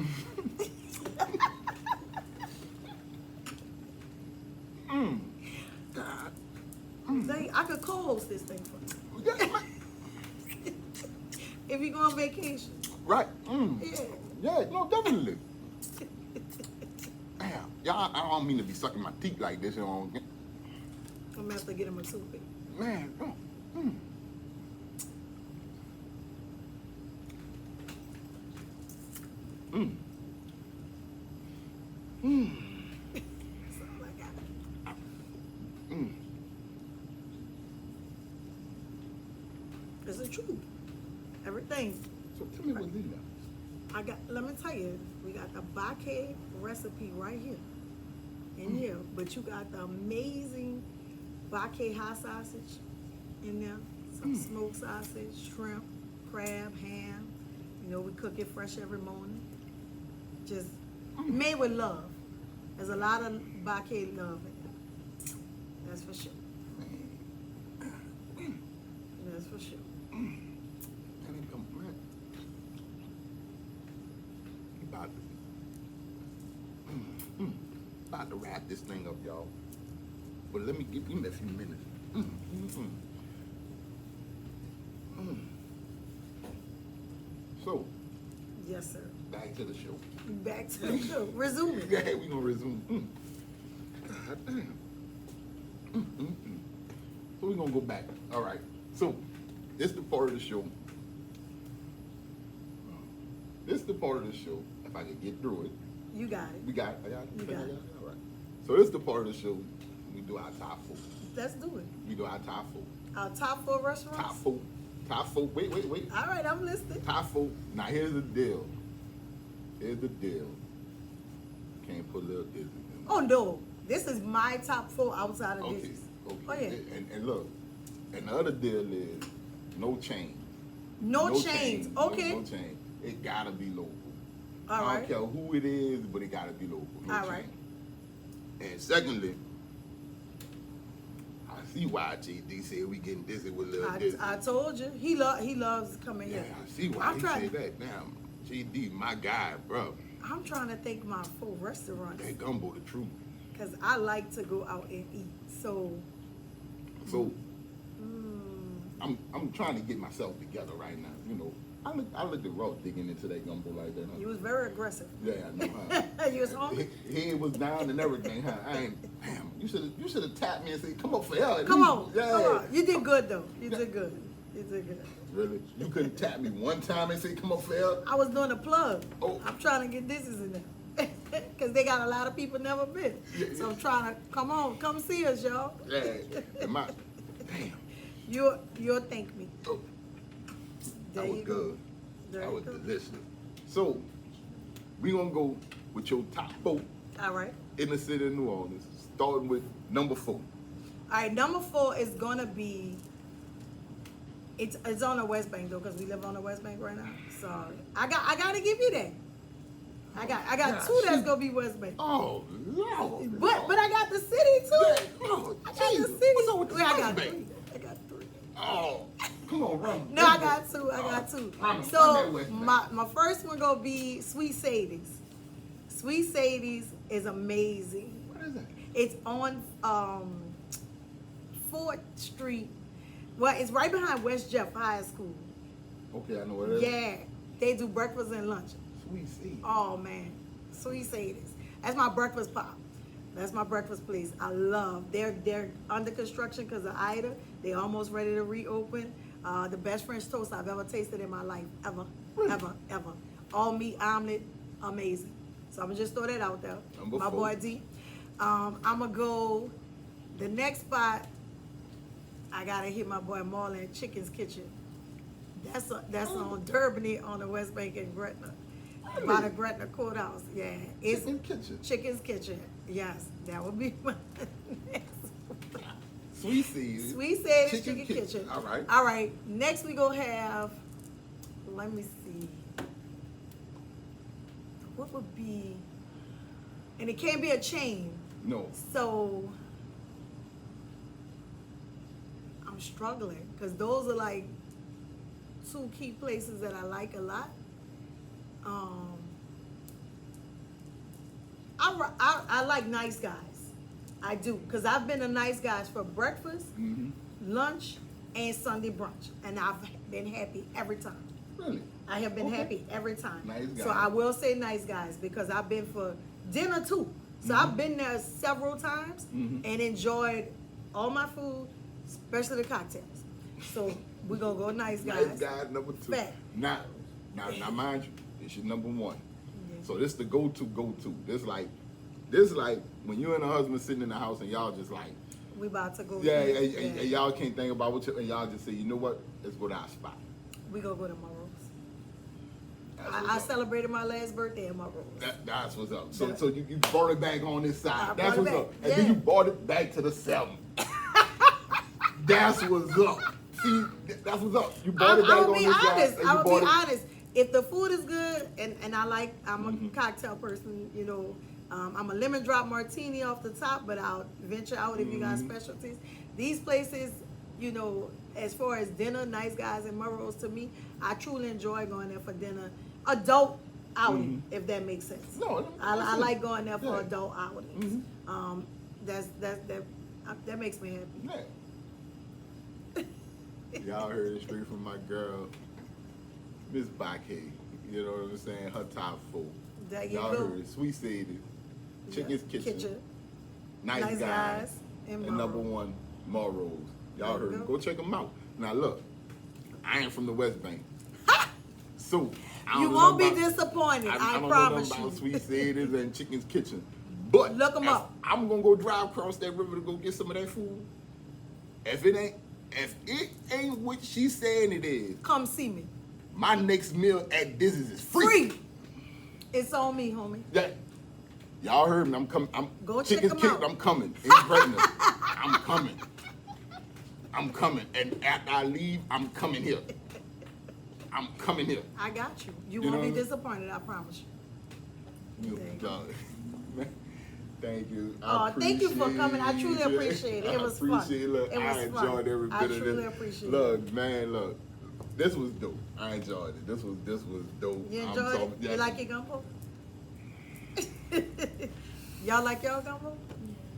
God. I could co-host this thing for you. If you go on vacation. Right. Yeah. Yeah, no, definitely. Damn. Y'all, I don't mean to be sucking my teeth like this. You know. I'm gonna have to get him a toothpick. Man, oh. That's all I got. It's the truth. Everything. So tell me what's in there. Let me tell you, we got the Baquet recipe right here. In here. But you got the amazing Baquet hot sausage in there. Some smoked sausage, shrimp, crab, ham. You know, we cook it fresh every morning. Just made with love. There's a lot of Baquet love in it. That's for sure. That's for sure. About to wrap this thing up, y'all. But let me give you a few minutes. So, Yes, sir. back to the show. Back to the show. Resuming. Yeah, we gonna resume. God damn. So we gonna go back. All right. So, this is the part of the show. If I could get through it. You got it. We got it. I got it. You got it. All right. So this is the part of the show we do our top 4. Let's do it. We do our top 4. Our top 4 restaurants? Top 4. Top 4. Wait. All right, I'm listening. Top 4. Now here's the deal. Can't put Lil Dizzy in. Oh, no. This is my top 4 outside of Okay. Dizzy's. Okay. Oh, yeah. And look, and the other deal is no change. No change. Okay. No change. It gotta be local. All I right. don't care who it is, but it gotta be local. No All change. right. And secondly, I see why JD said we getting dizzy with Lil Dizzy. I told you. He loves coming Yeah, here. I see why he said that. Damn, JD, my guy, bro. I'm trying to think my 4 restaurants. That gumbo, the truth. Because I like to go out and eat. So, I'm trying to get myself together right now. You know, I looked at Ross digging into that gumbo like that. Huh? you was very aggressive. Yeah, I know. Huh? You was hungry? Head was down and everything. Huh? Damn, you should have tapped me and said, "Come on for hell." Come on. Yeah. Come on. You did good, though. You did good. Really? You couldn't tap me one time and say, "Come on for hell"? I was doing a plug. Oh. I'm trying to get Dizzy's in there. Because they got a lot of people never been. Yeah, So yeah. I'm trying to, come see us, y'all. Yeah. Damn. You'll thank me. Oh, There that was you go. good. There That you was go. delicious. So, we gonna go with your top 4 All right. in the city of New Orleans, starting with number 4. All right, number 4 is gonna be. It's on the West Bank though, because we live on the West Bank right now. So I gotta give you that. I got Yeah, 2 that's she- gonna be West Bank. Oh, Lord. But I got the city too. Oh, I got Jesus. the city. What's up with the Wait, I got West 3. Bank? I got 3. Oh, come on, run. No, I got 2. I got 2. Run that So West Bank. my first one gonna be Sweet Sadie's. Sweet Sadie's is amazing. What is that? It's on 4th Street. Well, it's right behind West Jeff High School. Okay, I know what it is. Yeah, they do breakfast and lunch. Sweet Seed. Oh man, Sweet Sadie's. That's my breakfast pop. That's my breakfast place. I love. They're under construction because of Ida. They're almost ready to reopen. The best French toast I've ever tasted in my life, ever, ever, ever. All meat omelet, amazing. So I'm gonna just throw that out there. Number My 4. boy D. I'm gonna go. The next spot, I gotta hit my boy Marlon Chicken's Kitchen. That's on Durbany on the West Bank in Gretna. By the Gretna Courthouse. Yeah. It's Chicken Kitchen. Chicken's Kitchen. Yes, that would be my next. Sweet Seed. Sweet Sadie's Chicken Kitchen. All right. All right. Next we gonna have, let me see. What would be, and it can't be a chain. No. So I'm struggling because those are like 2 key places that I like a lot. I like Nice Guys. I do, because I've been to Nice Guys for breakfast, lunch, and Sunday brunch, and I've been happy every time. Really? I have been happy every time. Nice Guys. So I will say Nice Guys because I've been for dinner too. So I've been there several times and enjoyed all my food, especially the cocktails. So we're gonna go Nice Guys. Nice Guys number 2. Fact. Now, mind you, it's your number 1. Yeah. So this the go-to. This like when you and the husband sitting in the house and y'all just like, We about to go. yeah, eat. and y'all can't think about what and y'all just say, you know what? Let's go to our spot. We gonna go to Monroe's. That's what's I up. celebrated my last birthday in Monroe's. That's what's up. So Yeah. so you brought it back on this side. I That's brought what's it up. back. And then Yeah. you brought it back to the 7. That's what's up. See, that's what's up. You brought it back I'm on gonna be this side. honest. and you I'm gonna brought be it- honest. If the food is good, and I'm a cocktail person, you know, I'm a lemon drop martini off the top, but I'll venture out if you got specialties. These places, you know, as far as dinner, Nice Guys and Murrow's, to me, I truly enjoy going there for dinner. Adult outing, if that makes sense. No, I like going there for Yeah. adult outings. That makes me happy. Yeah. Y'all heard it straight from my girl, Miss Baquet. You know what I'm saying? Her top 4. There you Y'all go. heard it. Sweet Sadie, Chicken's Kitchen, Nice Nice Guys, Guys, and and number Monroe's. 1, Morrow's. Y'all There you heard it. go. Go check them out. Now look, I ain't from the West Bank. So, I don't You know won't be nothing about- disappointed. I don't promise know nothing you. about Sweet Sadie's and Chicken's Kitchen. But Look 'em if up. I'm gonna go drive across that river to go get some of that food. If it ain't what she's saying it is, Come see me. my next meal at Dizzy's is free. Free. It's on me, homie. That, y'all heard me. I'm coming. Go check Chicken's 'em Kitchen. out. I'm coming. In Greatness. I'm coming. I'm coming. And after I leave, I'm coming here. I'm coming here. I got you. You You won't be know? disappointed. I promise you. You There you go. dog. Thank you. Oh, thank you for coming. I truly appreciate appreciate it. It was fun. appreciate it. Look, It was I fun. enjoyed every bit I of this. truly appreciate it. Look, man, look. This was dope. I enjoyed it. This was dope. You I'm enjoyed talking- it? You yes. like your gumbo? Y'all like y'all gumbo?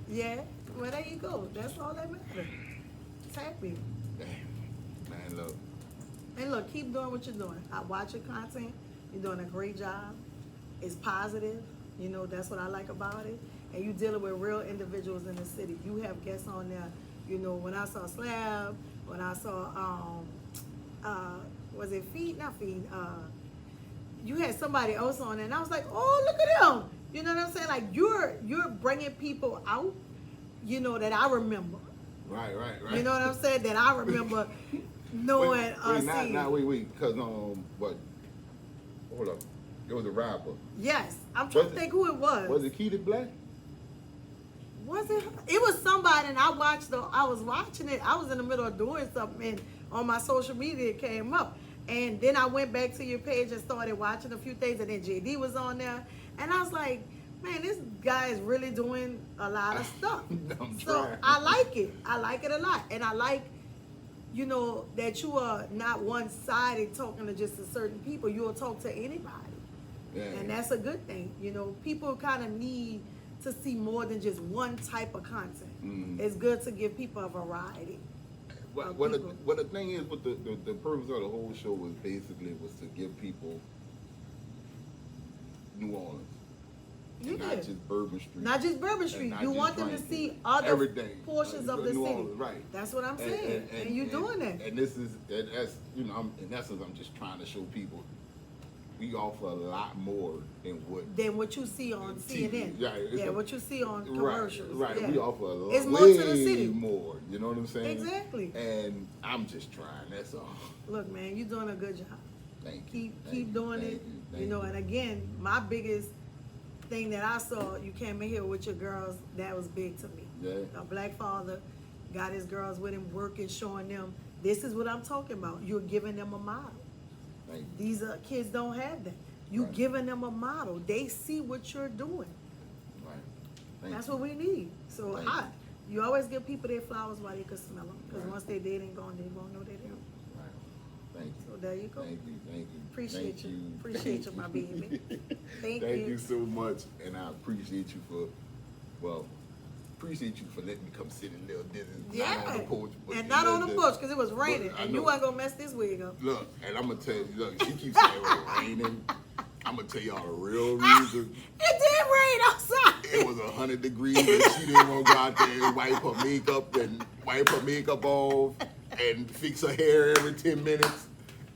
Yeah. Well, there you go. That's all that matters. It's happy. Man, look. And look, keep doing what you're doing. I watch your content. You're doing a great job. It's positive. You know, that's what I like about it. And you dealing with real individuals in the city. You have guests on there. You know, when I saw Slab, when I saw, was it Feed? Not Feed. You had somebody else on there, and I was like, oh, look at them. You know what I'm saying? Like, you're bringing people out, you know, that I remember. Right. You know what I'm saying? That I remember knowing, wait, wait, because what? Hold up, it was a rapper. Yes, I'm trying Was to it- think who it was. Was it Keita Black? Was it? It was somebody, and I was watching it. I was in the middle of doing something, and on my social media it came up, and then I went back to your page and started watching a few things, and then JD was on there, and I was like, man, this guy is really doing a lot of stuff. I'm So trying. I like it. I like it a lot, and I like, you know, that you are not one-sided talking to just a certain people. You'll talk to anybody. Yeah. And that's a good thing. You know, people kind of need to see more than just one type of content. Mm. It's good to give people a variety. What the thing is, with the purpose of the whole show was to give people New Orleans. You Not did. just Bourbon Street. Not just Bourbon Street. not You just want them to drinking. see other Everything. portions of the New city. Orleans, right. That's what I'm saying. And you're doing that. And that's, you know, in essence, I'm just trying to show people we offer a lot more than what you see on TV. CNN. Yeah, what you see on commercials. Right. Yeah. We offer a lot It's more to the way city. more. You know what I'm saying? Exactly. And I'm just trying. That's all. Look, man, you're doing a good job. Thank you. Keep doing it. You know, and again, my biggest thing that I saw, you came in here with your girls, that was big to me. Yeah. A black father got his girls with him working, showing them, this is what I'm talking about. You're giving them a model. Thank you. These kids don't have that. You Right. giving them a model. They see what you're doing. Right. That's what we need. So Thank you always give people their flowers while they can smell them. Because Right. once they're dead and gone, they won't know they're there. Right. Thank you. So there you go. Thank you. Appreciate Thank you. Appreciate you, my baby. Thank Thank you. you so much, and I appreciate you for letting me come sit in Lil Dizzy. Yeah. Not on the porch, but And not on the Lil porch because it was raining. But I And you know. weren't going to mess this wig up. Look, and I'm gonna tell you. Look, she keeps saying it was raining. I'm gonna tell y'all the real reason. It did rain outside. It was 100 degrees, and she didn't want to go out there and wipe her makeup off and fix her hair every 10 minutes.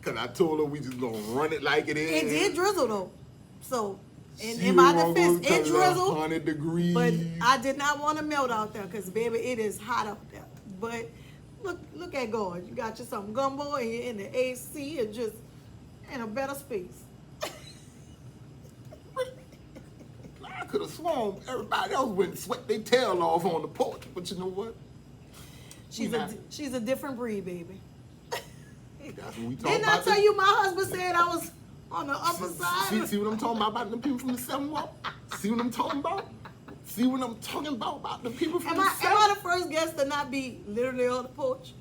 Cause I told her we just gonna run it like it is. It did drizzle though. So, in She my didn't wanna go defense, it to the drizzled. 100 degrees. But I did not want to melt out there because, baby, it is hot out there. But look at God. You got you some gumbo and you're in the AC and just in a better space. I could have sworn everybody else went and sweat their tail off on the porch. But you know what? She's a different breed, baby. That's what we talking Didn't I about. tell you my husband said I was on the upper side? See what I'm talking about the people from the 7-Up? See what I'm talking about? See what I'm talking about the people from Am the I 7-Up? the first guest to not be literally on the porch?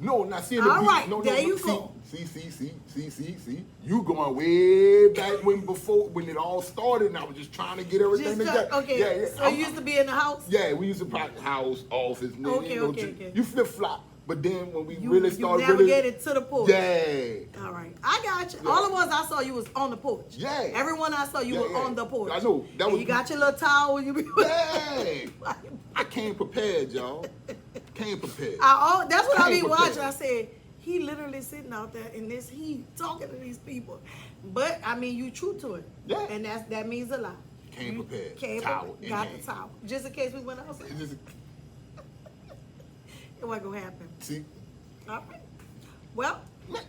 No, not seeing All the right, no, there you see, go. See. You going way back when it all started, and I was just trying to get everything together. Okay, Yeah. so you used to be in the house? Yeah, we used to practice house, office. Okay. You flip flop, but then when we You really started, navigated to the porch. Yeah. All right, I got you. Yeah. All the ones I saw you was on the porch. Yeah. Everyone I saw you was on the porch. I know. That And was you got your little towel when you be. Yeah. I came prepared, y'all. Came prepared. That's what I be Came watching. prepared. I said he literally sitting out there in this heat talking to these people, but I mean you true to it. Yeah. And that means a lot. Came prepared. Came Towel in got hand. the towel just in case we went outside. It's just, It wasn't gonna happen. see, All right. Well, man,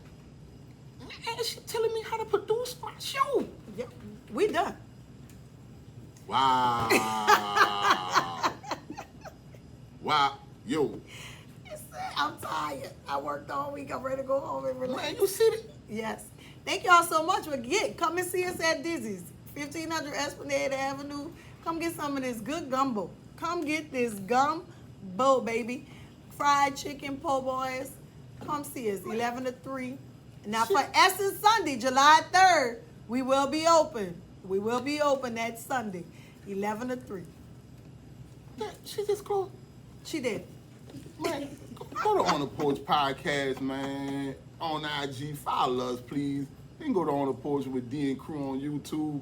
she telling me how to produce my show. yeah, we done. Wow. Wow. Yo, I'm tired. I worked all week. I'm ready to go home and relax. man, you see it? Yes. Thank y'all so much. Come and see us at Dizzy's, 1500 Esplanade Avenue. Come get some of this good gumbo. Come get this gumbo, baby. Fried chicken, po' boys. Come see us, 11 to 3. Now for Essence Sunday, July 3rd, we will be open. We will be open that Sunday, 11 to 3. Yeah, she just closed. She did. Man, go to On the Porch Podcast, man. On IG, follow us, please. Then go to On the Porch with D and Crew on YouTube.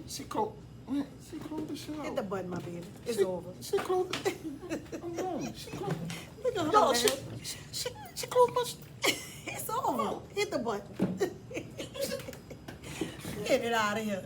She closed the show. Hit the button, my baby. It's She- over. She closed it. I'm wrong. She closed Look at her, Yo, man. she closed my It's over. Hit the button. Get it out of here.